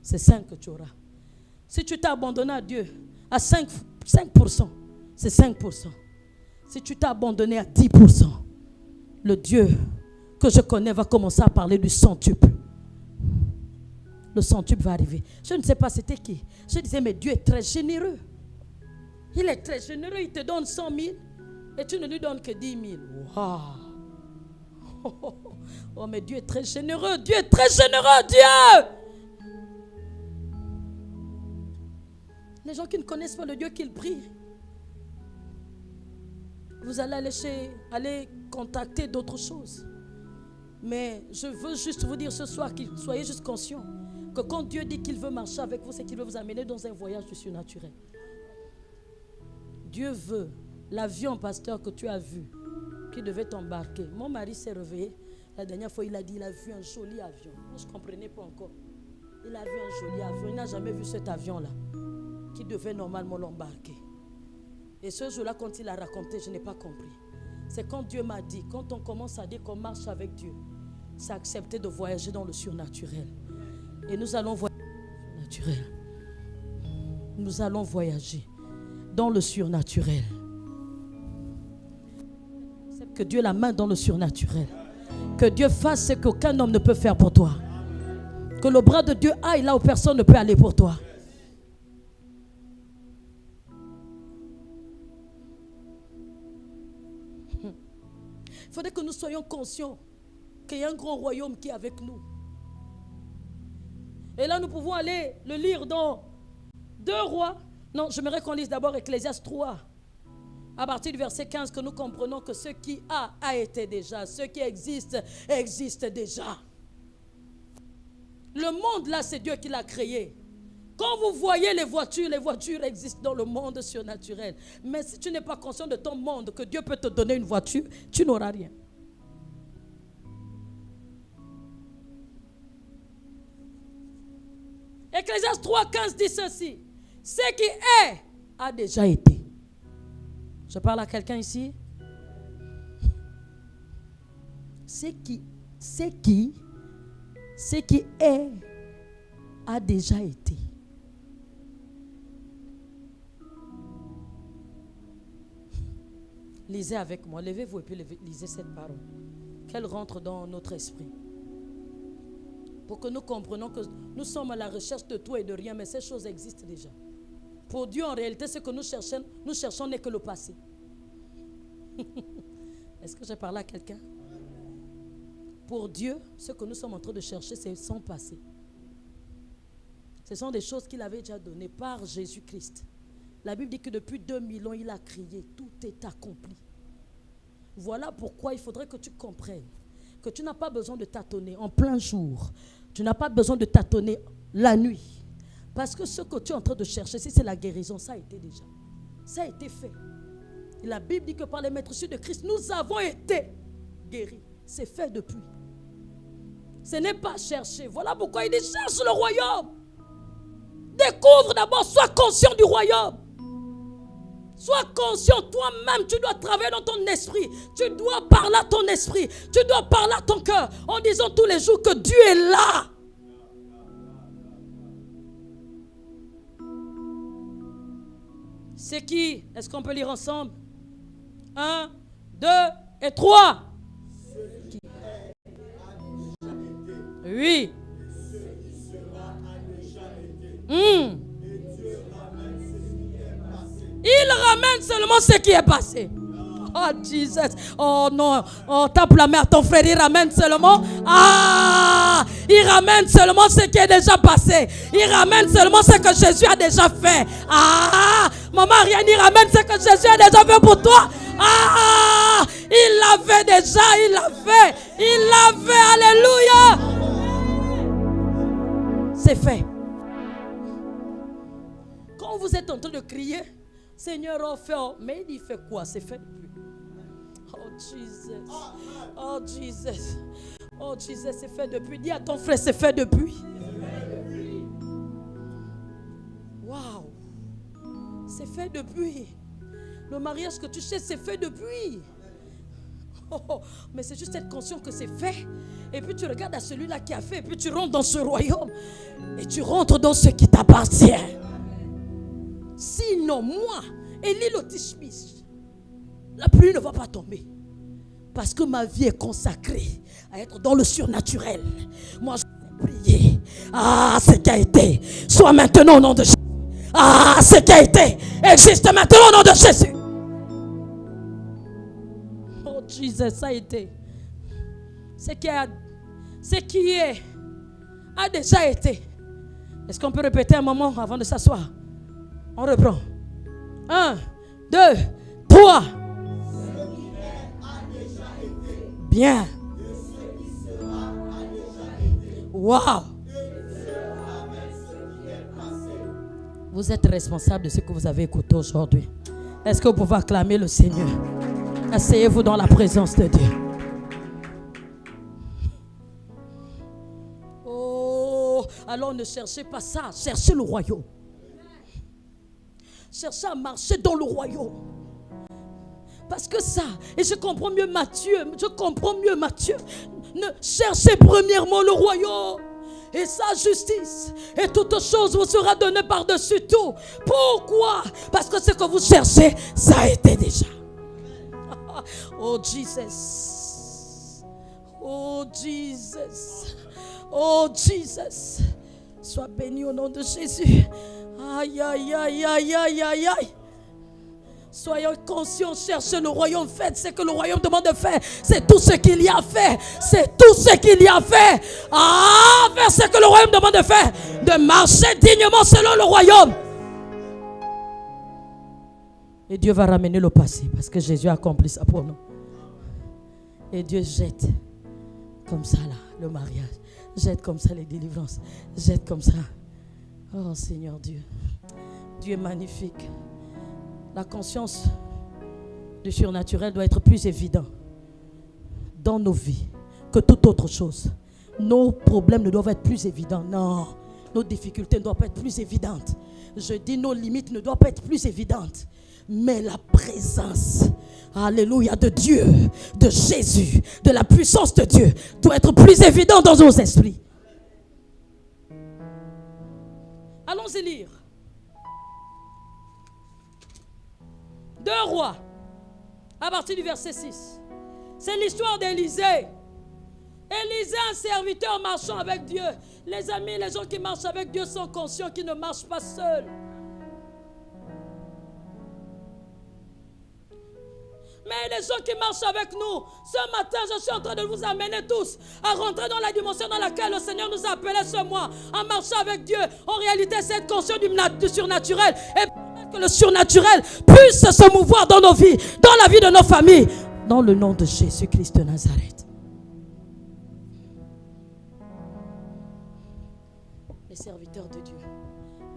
c'est 5 que tu auras. Si tu t'es abandonné à Dieu à 5%, c'est 5%. Si tu t'es abandonné à 10%, le Dieu que je connais va commencer à parler du centuple. Le centuple va arriver. Je ne sais pas c'était qui. Je disais, mais Dieu est très généreux. Il est très généreux. Il te donne 100 000 et tu ne lui donnes que 10 000. Waouh! Oh, mais Dieu est très généreux. Dieu est très généreux, Dieu! Les gens qui ne connaissent pas le Dieu qu'ils prient, vous allez aller contacter d'autres choses. Mais je veux juste vous dire ce soir que soyez juste conscients que quand Dieu dit qu'il veut marcher avec vous, c'est qu'il veut vous amener dans un voyage du surnaturel. Dieu veut l'avion, pasteur, que tu as vu, qui devait t'embarquer. Mon mari s'est réveillé. La dernière fois, il a dit qu'il a vu un joli avion. Je ne comprenais pas encore. Il a vu un joli avion. Il n'a jamais vu cet avion-là qui devait normalement l'embarquer. Et ce jour-là, quand il a raconté, je n'ai pas compris. C'est quand Dieu m'a dit, quand on commence à dire qu'on marche avec Dieu, c'est accepter de voyager dans le surnaturel. Et nous allons voyager dans le surnaturel. Nous allons voyager dans le surnaturel. C'est que Dieu la main dans le surnaturel. Que Dieu fasse ce qu'aucun homme ne peut faire pour toi. Que le bras de Dieu aille là où personne ne peut aller pour toi. Il faudrait que nous soyons conscients qu'il y a un grand royaume qui est avec nous. Et là, nous pouvons aller le lire dans 2 Rois. Non, j'aimerais qu'on lise d'abord Ecclésiaste 3. À partir du verset 15, que nous comprenons que ce qui a été déjà. Ce qui existe déjà. Le monde là, c'est Dieu qui l'a créé. Quand vous voyez les voitures existent dans le monde surnaturel. Mais si tu n'es pas conscient de ton monde, que Dieu peut te donner une voiture, tu n'auras rien. Ecclésiaste 3:15 dit ceci. Ce qui est a déjà été. Je parle à quelqu'un ici. Ce qui est a déjà été. Lisez avec moi, levez-vous et puis lisez cette parole. Qu'elle rentre dans notre esprit. Pour que nous comprenions que nous sommes à la recherche de tout et de rien, mais ces choses existent déjà. Pour Dieu, en réalité, ce que nous cherchons n'est que le passé. Est-ce que j'ai parlé à quelqu'un? Pour Dieu, ce que nous sommes en train de chercher, c'est son passé. Ce sont des choses qu'il avait déjà données par Jésus-Christ. La Bible dit que depuis 2000 ans, il a crié, tout est accompli. Voilà pourquoi il faudrait que tu comprennes que tu n'as pas besoin de tâtonner en plein jour. Tu n'as pas besoin de tâtonner la nuit. Parce que ce que tu es en train de chercher, si c'est la guérison, ça a été déjà. Ça a été fait. Et la Bible dit que par les maîtresses de Christ, nous avons été guéris. C'est fait depuis. Ce n'est pas chercher. Voilà pourquoi il dit cherche le royaume. Découvre d'abord, sois conscient du royaume. Sois conscient, toi-même, tu dois travailler dans ton esprit. Tu dois parler à ton esprit. Tu dois parler à ton cœur en disant tous les jours que Dieu est là. C'est qui? Est-ce qu'on peut lire ensemble? 1, 2 et 3. Oui. Il ramène seulement ce qui est passé. Oh Jesus. Oh non. Oh, tape la main à ton frère. Il ramène seulement. Il ramène seulement ce qui est déjà passé. Il ramène seulement ce que Jésus a déjà fait. Maman Ariane, il ramène ce que Jésus a déjà fait pour toi. Il l'a fait déjà. Il l'a fait. Il l'a fait. Alléluia. C'est fait. Quand vous êtes en train de crier, Seigneur, oh, fais, oh. Mais il fait quoi? C'est fait depuis. Oh Jesus. Oh Jesus. Oh Jesus, c'est fait depuis. Dis à ton frère, c'est fait depuis. Waouh. C'est fait depuis. Le mariage que tu cherches, c'est fait depuis. Oh, mais c'est juste être conscient que c'est fait. Et puis tu regardes à celui-là qui a fait. Et puis tu rentres dans ce royaume. Et tu rentres dans ce qui t'appartient. Sinon, moi, Élie Lotishmish, la pluie ne va pas tomber. Parce que ma vie est consacrée à être dans le surnaturel. Moi, je vais prier. Ce qui a été, soit maintenant au nom de Jésus. Ce qui a été, existe maintenant au nom de Jésus. Oh Jesus, ça a été. Ce qui est a déjà été. Est-ce qu'on peut répéter un moment avant de s'asseoir? On reprend. 1, 2, 3. Bien. Wow. Vous êtes responsable de ce que vous avez écouté aujourd'hui. Est-ce que vous pouvez acclamer le Seigneur? Asseyez-vous dans la présence de Dieu. Oh, alors ne cherchez pas ça. Cherchez le royaume. Cherchez à marcher dans le royaume. Parce que ça, et je comprends mieux Matthieu. Ne cherchez premièrement le royaume et sa justice, et toute chose vous sera donnée par-dessus tout. Pourquoi? Parce que ce que vous cherchez, ça a été déjà. Oh Jesus. Oh Jesus. Oh Jesus. Sois béni au nom de Jésus. Aïe, aïe, aïe, aïe, aïe, aïe, aïe. Soyons conscients, cherchez le royaume, faites ce que le royaume demande de faire. C'est tout ce qu'il y a fait. C'est tout ce qu'il y a fait. Faire ce que le royaume demande de faire. De marcher dignement selon le royaume. Et Dieu va ramener le passé parce que Jésus a accompli ça pour nous. Et Dieu jette comme ça là, le mariage. Jette comme ça les délivrances. Jette comme ça. Oh Seigneur Dieu. Dieu est magnifique. La conscience du surnaturel doit être plus évidente dans nos vies que toute autre chose. Nos problèmes ne doivent être plus évidents. Non. Nos difficultés ne doivent pas être plus évidentes. Je dis nos limites ne doivent pas être plus évidentes. Mais la présence, alléluia, de Dieu, de Jésus, de la puissance de Dieu doit être plus évidente dans nos esprits. Allons-y lire. 2 Rois, à partir du verset 6. C'est l'histoire d'Élisée. Élisée, un serviteur marchant avec Dieu. Les amis, les gens qui marchent avec Dieu sont conscients qu'ils ne marchent pas seuls. Mais les gens qui marchent avec nous, ce matin, je suis en train de vous amener tous à rentrer dans la dimension dans laquelle le Seigneur nous a appelés ce mois, à marcher avec Dieu. En réalité, c'est être conscient du surnaturel et que le surnaturel puisse se mouvoir dans nos vies, dans la vie de nos familles, dans le nom de Jésus-Christ de Nazareth. Les serviteurs de Dieu.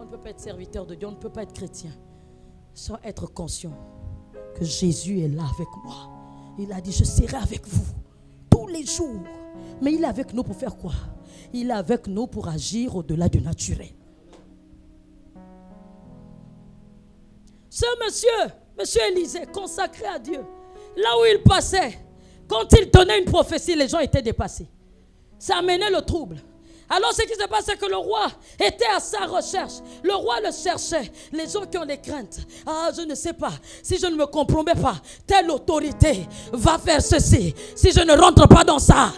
On ne peut pas être serviteur de Dieu, on ne peut pas être chrétien sans être conscient que Jésus est là avec moi. Il a dit, je serai avec vous tous les jours. Mais il est avec nous pour faire quoi? Il est avec nous pour agir au-delà du naturel. Ce monsieur Élisée, consacré à Dieu, là où il passait, quand il donnait une prophétie, les gens étaient dépassés. Ça amenait le trouble. Alors ce qui se passe, c'est que le roi était à sa recherche. Le roi le cherchait. Les gens qui ont des craintes. Je ne sais pas. Si je ne me compromets pas, telle autorité va faire ceci. Si je ne rentre pas dans ça,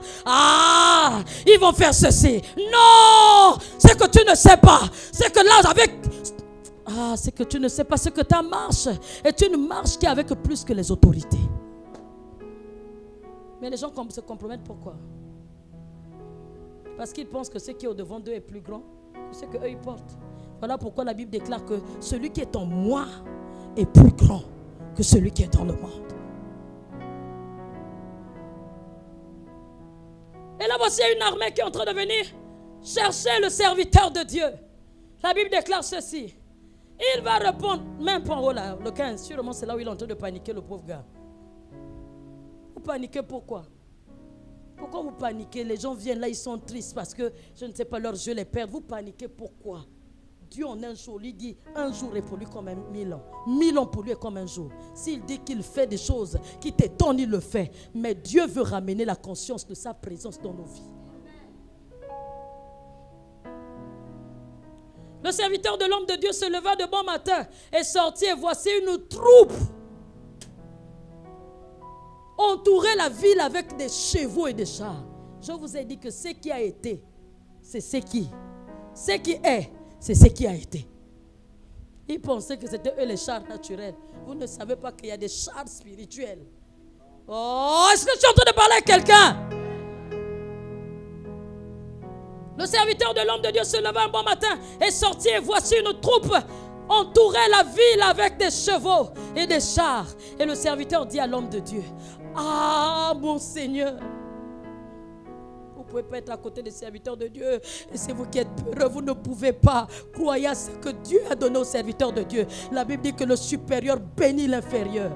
ils vont faire ceci. Non! C'est que tu ne sais pas. C'est que là, c'est que tu ne sais pas. C'est que ta marche est une marche qui est avec plus que les autorités. Mais les gens se compromettent pourquoi? Parce qu'ils pensent que ce qui est au-devant d'eux est plus grand que ce qu'eux ils portent. Voilà pourquoi la Bible déclare que celui qui est en moi est plus grand que celui qui est dans le monde. Et là voici une armée qui est en train de venir chercher le serviteur de Dieu. La Bible déclare ceci. Il va répondre, même pas en haut là, le 15, sûrement c'est là où il est en train de paniquer le pauvre gars. Vous paniquez pourquoi? Pourquoi vous paniquez? Les gens viennent là, ils sont tristes parce que, je ne sais pas, leurs yeux les perdent. Vous paniquez pourquoi? Dieu en un jour, lui dit, un jour est pour lui comme 1000 ans. 1000 ans pour lui est comme un jour. S'il dit qu'il fait des choses qui t'étonnent, il le fait. Mais Dieu veut ramener la conscience de sa présence dans nos vies. Le serviteur de l'homme de Dieu se leva de bon matin et sortit, et voici une troupe entourer la ville avec des chevaux et des chars. Je vous ai dit que ce qui a été, c'est ce qui. Ce qui est, c'est ce qui a été. Ils pensaient que c'était eux les chars naturels. Vous ne savez pas qu'il y a des chars spirituels. Oh, est-ce que je suis en train de parler à quelqu'un? Le serviteur de l'homme de Dieu se leva un bon matin et sortit, et voici une troupe entourait la ville avec des chevaux et des chars. Et le serviteur dit à l'homme de Dieu, mon Seigneur, vous ne pouvez pas être à côté des serviteurs de Dieu. Et c'est vous qui êtes peureux, vous ne pouvez pas. Croyez à ce que Dieu a donné aux serviteurs de Dieu. La Bible dit que le supérieur bénit l'inférieur.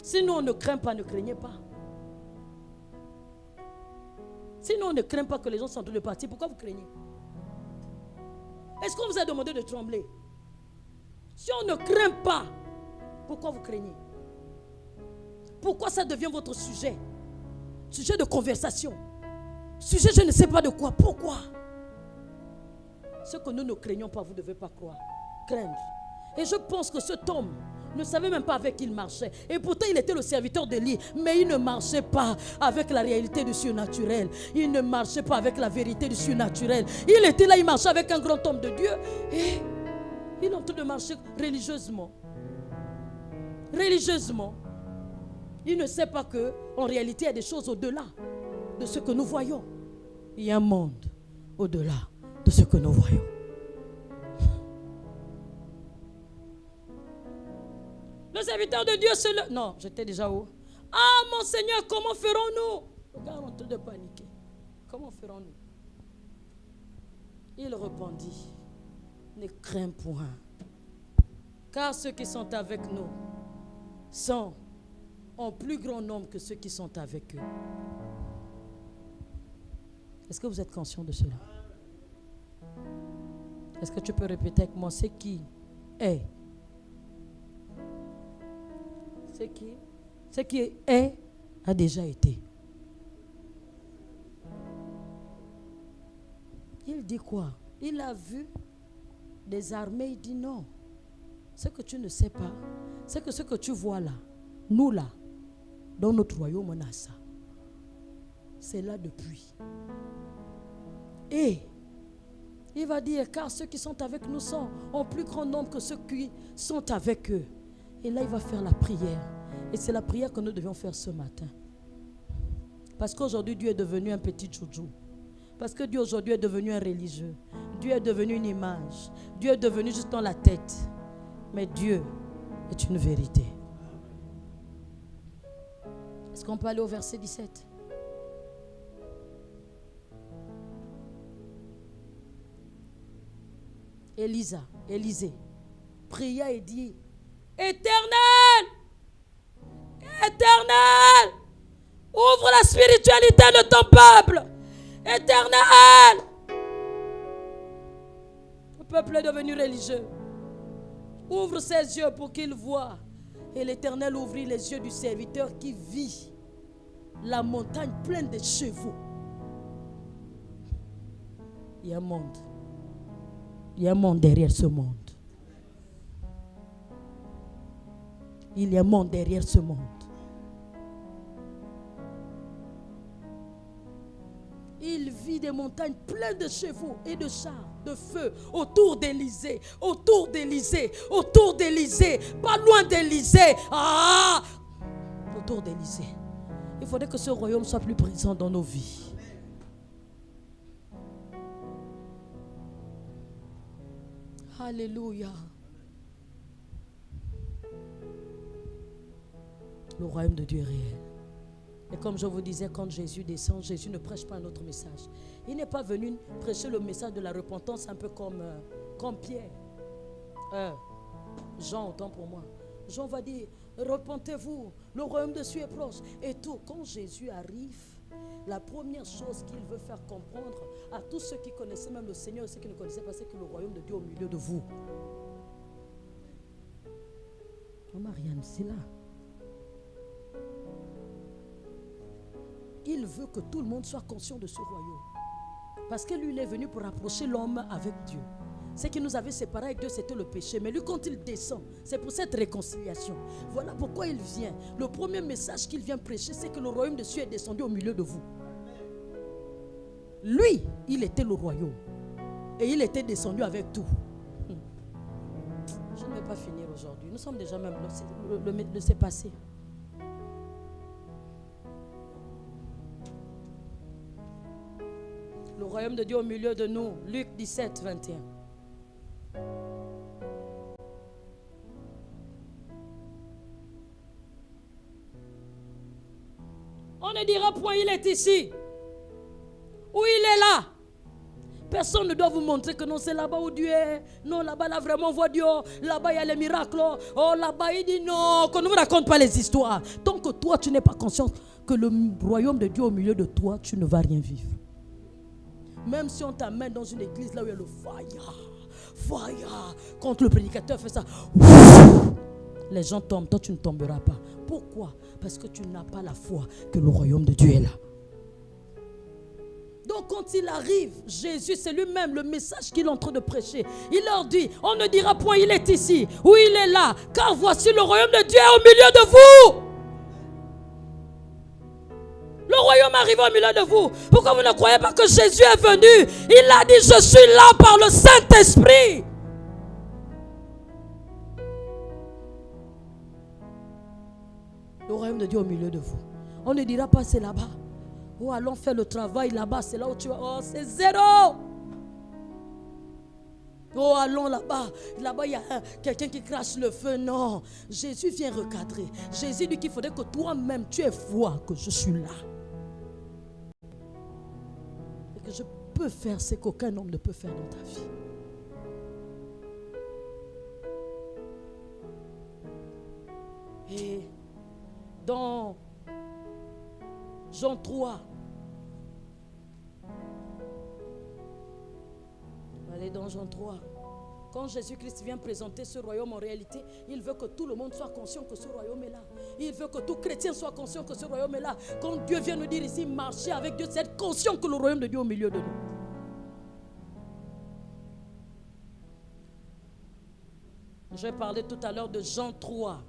Si nous on ne craint pas, ne craignez pas. Si nous on ne craint pas que les gens sont en train de partir, pourquoi vous craignez? Est-ce qu'on vous a demandé de trembler? Si on ne craint pas, pourquoi vous craignez? Pourquoi ça devient votre sujet? Sujet de conversation. Sujet je ne sais pas de quoi. Pourquoi? Ce que nous ne craignons pas, vous ne devez pas croire. Craindre. Et je pense que cet homme ne savait même pas avec qui il marchait. Et pourtant, il était le serviteur d'Élie. Mais il ne marchait pas avec la réalité du surnaturel. Il ne marchait pas avec la vérité du surnaturel. Il était là, il marchait avec un grand homme de Dieu. Et il est en train de marcher religieusement. Religieusement. Il ne sait pas qu'en réalité, il y a des choses au-delà de ce que nous voyons. Il y a un monde au-delà de ce que nous voyons. Le serviteur de Dieu se lève. Non, j'étais déjà où? Ah, mon Seigneur, comment ferons-nous? Regarde, en train de paniquer. Comment ferons-nous? Il répondit, ne crains point, car ceux qui sont avec nous sont en plus grand nombre que ceux qui sont avec eux. Est-ce que vous êtes conscient de cela? Est-ce que tu peux répéter avec moi? C'est qui est? Ce qui est a déjà été. Il dit quoi? Il a vu des armées. Il dit non. Ce que tu ne sais pas, c'est que ce que tu vois là, nous là, dans notre royaume, on a ça. C'est là depuis. Et il va dire, car ceux qui sont avec nous sont en plus grand nombre que ceux qui sont avec eux. Et là, il va faire la prière. Et c'est la prière que nous devions faire ce matin. Parce qu'aujourd'hui, Dieu est devenu un petit chouchou. Parce que Dieu aujourd'hui est devenu un religieux. Dieu est devenu une image. Dieu est devenu juste dans la tête. Mais Dieu est une vérité. Est-ce qu'on peut aller au verset 17? Élisée, pria et dit, Éternel, Éternel, ouvre la spiritualité de ton peuple. Éternel. Le peuple est devenu religieux. Ouvre ses yeux pour qu'il voie. Et l'Éternel ouvrit les yeux du serviteur qui vit la montagne pleine de chevaux. Il y a un monde. Il y a un monde derrière ce monde. Il y a un monde derrière ce monde. Il vit des montagnes pleines de chevaux et de chars, de feu, autour d'Élysée, autour d'Élysée, autour d'Élysée, pas loin d'Élysée. Ah! Autour d'Élysée. Il faudrait que ce royaume soit plus présent dans nos vies. Alléluia. Le royaume de Dieu est réel. Et comme je vous disais, quand Jésus descend, Jésus ne prêche pas un autre message. Il n'est pas venu prêcher le message de la repentance un peu comme Pierre. Jean, autant pour moi. Jean va dire, repentez-vous, le royaume de Dieu est proche. Et tout, quand Jésus arrive, la première chose qu'il veut faire comprendre à tous ceux qui connaissaient même le Seigneur et ceux qui ne connaissaient pas, c'est que le royaume de Dieu est au milieu de vous. Oh Marianne, c'est là. Il veut que tout le monde soit conscient de ce royaume. Parce que lui, il est venu pour rapprocher l'homme avec Dieu. Ce qui nous avait séparés avec Dieu, c'était le péché. Mais lui, quand il descend, c'est pour cette réconciliation. Voilà pourquoi il vient. Le premier message qu'il vient prêcher, c'est que le royaume de Dieu est descendu au milieu de vous. Lui, il était le royaume. Et il était descendu avec tout. Je ne vais pas finir aujourd'hui. Nous sommes déjà même... Le c'est passé. Le royaume de Dieu au milieu de nous. Luc 17, 21. On ne dira point il est ici. Ou il est là. Personne ne doit vous montrer que non, c'est là-bas où Dieu est. Non, là-bas, là, vraiment, on voit Dieu. Là-bas, il y a les miracles. Oh, là-bas, il dit non, qu'on ne vous raconte pas les histoires. Tant que toi, tu n'es pas conscient que le royaume de Dieu au milieu de toi, tu ne vas rien vivre. Même si on t'amène dans une église là où il y a le fire, quand le prédicateur fait ça, les gens tombent, toi tu ne tomberas pas. Pourquoi? Parce que tu n'as pas la foi que le royaume de Dieu est là. Donc quand il arrive, Jésus, c'est lui-même le message qu'il est en train de prêcher. Il leur dit, on ne dira point il est ici ou il est là, car voici le royaume de Dieu est au milieu de vous. Le royaume arrive au milieu de vous. Pourquoi vous ne croyez pas que Jésus est venu? Il a dit, je suis là par le Saint-Esprit. Le royaume de Dieu au milieu de vous. On ne dira pas c'est là-bas. Oh, allons faire le travail là-bas, c'est là où tu vas. Oh, c'est zéro. Oh, allons là-bas. Là-bas, il y a quelqu'un qui crache le feu. Non, Jésus vient recadrer. Jésus dit qu'il faudrait que toi-même, tu aies foi que je suis là. Et que je peux faire ce qu'aucun homme ne peut faire dans ta vie. Et dans Jean 3, allez dans Jean 3, quand Jésus-Christ vient présenter ce royaume en réalité, il veut que tout le monde soit conscient que ce royaume est là. Il veut que tout chrétien soit conscient que ce royaume est là. Quand Dieu vient nous dire ici, marcher avec Dieu, c'est être conscient que le royaume de Dieu est au milieu de nous. J'ai parlé tout à l'heure de Jean 3.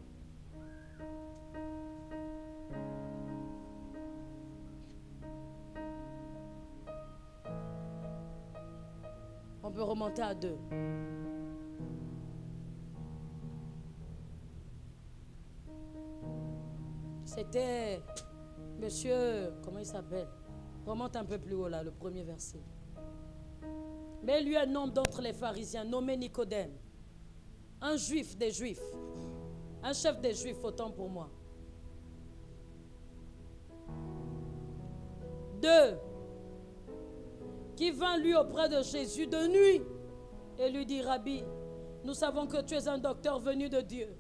On peut remonter à 2. C'était monsieur, comment il s'appelle? Remonte un peu plus haut là, le premier verset. Mais lui, un homme d'entre les pharisiens, nommé Nicodème, un juif des juifs, un chef des juifs, autant pour moi. 2. Qui vint lui auprès de Jésus de nuit et lui dit, Rabbi, nous savons que tu es un docteur venu de Dieu.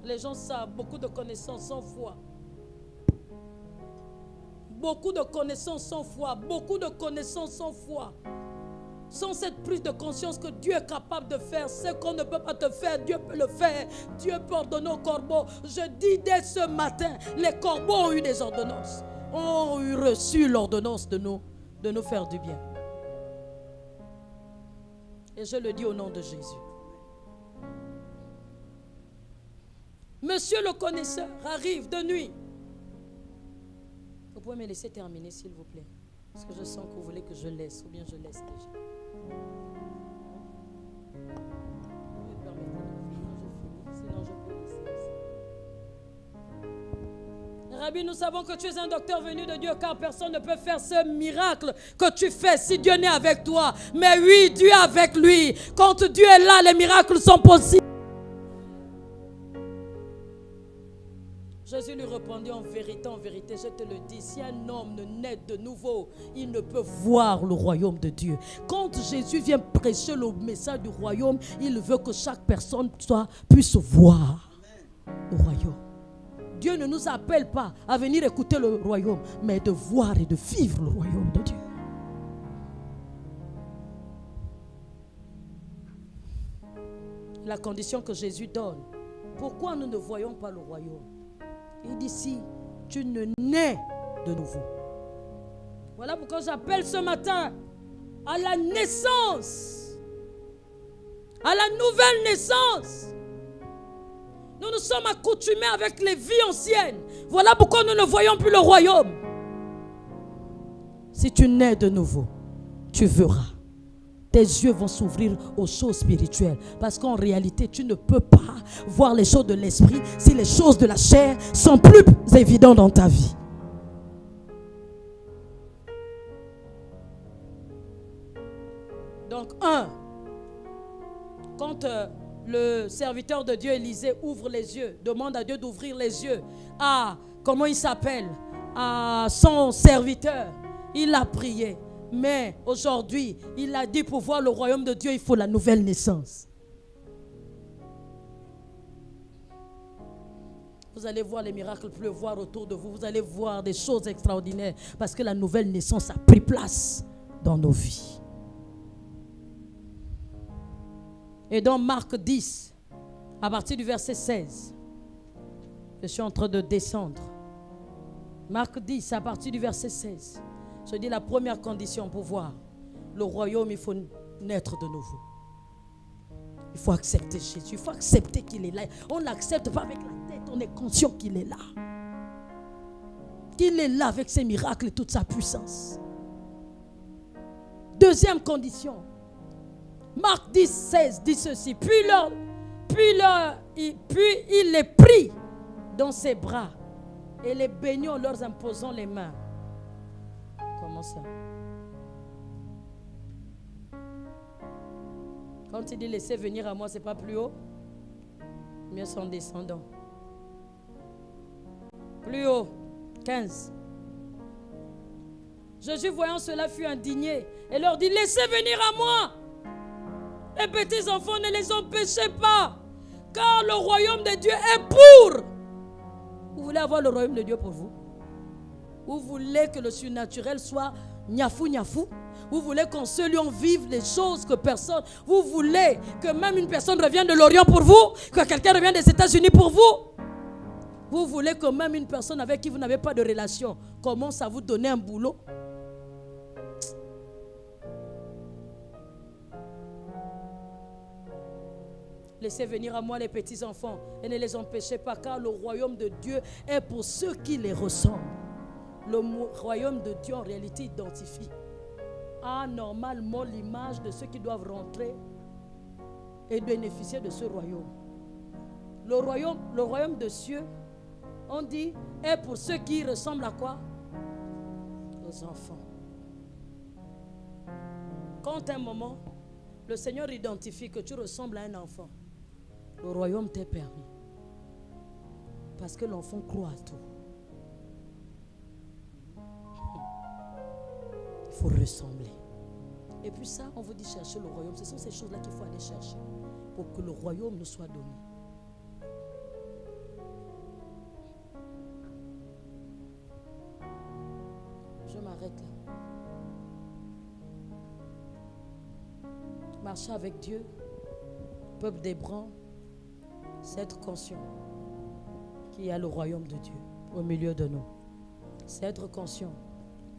Les gens savent, beaucoup de connaissances sans foi. Beaucoup de connaissances sans foi, beaucoup de connaissances sans foi. Sans cette prise de conscience que Dieu est capable de faire ce qu'on ne peut pas te faire, Dieu peut le faire. Dieu peut ordonner aux corbeaux. Je dis dès ce matin, les corbeaux ont eu des ordonnances, ont eu reçu l'ordonnance de nous faire du bien. Et je le dis au nom de Jésus. Monsieur le connaisseur arrive de nuit. Vous pouvez me laisser terminer s'il vous plaît? Parce que je sens que vous voulez que je laisse, ou bien je laisse déjà. Sinon je peux laisser aussi. Rabbi, nous savons que tu es un docteur venu de Dieu, car personne ne peut faire ce miracle que tu fais si Dieu n'est avec toi. Mais oui, Dieu est avec lui. Quand Dieu est là, les miracles sont possibles. Jésus lui répondit, en vérité, je te le dis, si un homme ne naît de nouveau, il ne peut voir le royaume de Dieu. Quand Jésus vient prêcher le message du royaume, il veut que chaque personne puisse voir le royaume. Dieu ne nous appelle pas à venir écouter le royaume, mais de voir et de vivre le royaume de Dieu. La condition que Jésus donne, pourquoi nous ne voyons pas le royaume? Il dit, si tu ne nais de nouveau. Voilà pourquoi j'appelle ce matin à la naissance, à la nouvelle naissance. Nous nous sommes accoutumés avec les vies anciennes. Voilà pourquoi nous ne voyons plus le royaume. Si tu nais de nouveau, tu verras. Tes yeux vont s'ouvrir aux choses spirituelles. Parce qu'en réalité, tu ne peux pas voir les choses de l'esprit si les choses de la chair sont plus évidentes dans ta vie. Donc, quand le serviteur de Dieu, Élisée, ouvre les yeux, demande à Dieu d'ouvrir les yeux à, comment il s'appelle, à son serviteur, il a prié. Mais aujourd'hui, il a dit pour voir le royaume de Dieu, il faut la nouvelle naissance. Vous allez voir les miracles pleuvoir autour de vous. Vous allez voir des choses extraordinaires parce que la nouvelle naissance a pris place dans nos vies. Et dans Marc 10, à partir du verset 16, je suis en train de descendre. Marc 10, à partir du verset 16. Je dis la première condition pour voir le royaume, il faut naître de nouveau. Il faut accepter Jésus. Il faut accepter qu'il est là. On ne l'accepte pas avec la tête. On est conscient qu'il est là. Qu'il est là avec ses miracles et toute sa puissance. Deuxième condition. Marc 10, 16 dit ceci. Puis il les prit dans ses bras et les bénit en leur imposant les mains. Comment ça? Quand il dit laissez venir à moi, c'est pas plus haut, mais son descendant. Plus haut, 15. Jésus, voyant cela, fut indigné et leur dit laissez venir à moi. Les petits enfants, ne les empêchez pas, car le royaume de Dieu est pour. Vous voulez avoir le royaume de Dieu pour vous? Vous voulez que le surnaturel soit niafou niafou? Vous voulez qu'en ce lieu on vive les choses que personne... Vous voulez que même une personne revienne de l'Orient pour vous? Que quelqu'un revienne des États-Unis pour vous? Vous voulez que même une personne avec qui vous n'avez pas de relation commence à vous donner un boulot? Laissez venir à moi les petits enfants et ne les empêchez pas, car le royaume de Dieu est pour ceux qui les ressemblent. Le royaume de Dieu en réalité identifie anormalement l'image de ceux qui doivent rentrer et bénéficier de ce royaume. Le royaume de cieux, on dit, est pour ceux qui ressemblent à quoi? Aux enfants. Quand à un moment, le Seigneur identifie que tu ressembles à un enfant, le royaume t'est permis. Parce que l'enfant croit à tout. Il faut ressembler. Et puis ça, on vous dit chercher le royaume. Ce sont ces choses-là qu'il faut aller chercher pour que le royaume nous soit donné. Je m'arrête là. Marcher avec Dieu, peuple d'Hébron, c'est être conscient qu'il y a le royaume de Dieu au milieu de nous. C'est être conscient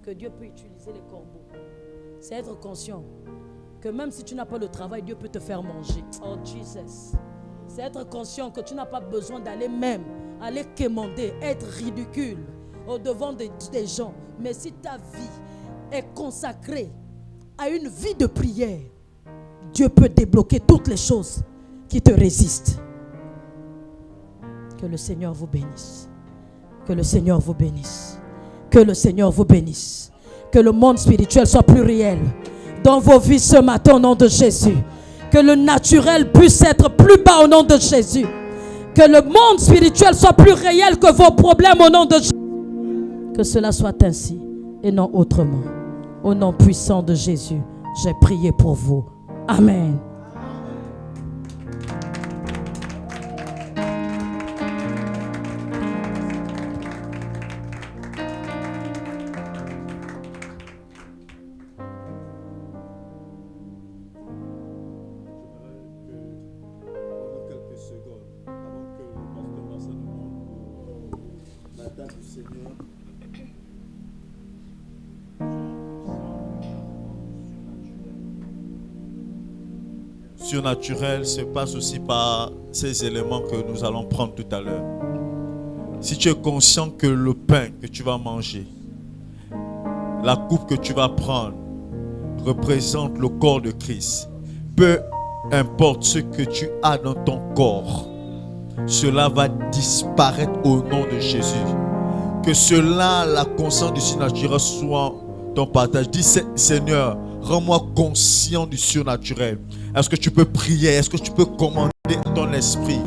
que Dieu peut utiliser les corbeaux. C'est être conscient que même si tu n'as pas le travail, Dieu peut te faire manger. Oh Jesus. C'est être conscient que tu n'as pas besoin d'aller même, aller quémander, être ridicule au devant des gens. Mais si ta vie est consacrée à une vie de prière, Dieu peut débloquer toutes les choses qui te résistent. Que le Seigneur vous bénisse. Que le Seigneur vous bénisse. Que le Seigneur vous bénisse. Que le monde spirituel soit plus réel dans vos vies ce matin au nom de Jésus. Que le naturel puisse être plus bas au nom de Jésus. Que le monde spirituel soit plus réel que vos problèmes au nom de Jésus. Que cela soit ainsi et non autrement. Au nom puissant de Jésus, j'ai prié pour vous. Amen. Surnaturel se passe aussi par ces éléments que nous allons prendre tout à l'heure. Si tu es conscient que le pain que tu vas manger, la coupe que tu vas prendre représente le corps de Christ, peu importe ce que tu as dans ton corps, cela va disparaître au nom de Jésus. Que cela, la conscience du surnaturel soit ton partage. Dis Seigneur, rends-moi conscient du surnaturel. Est-ce que tu peux prier? Est-ce que tu peux commander ton esprit?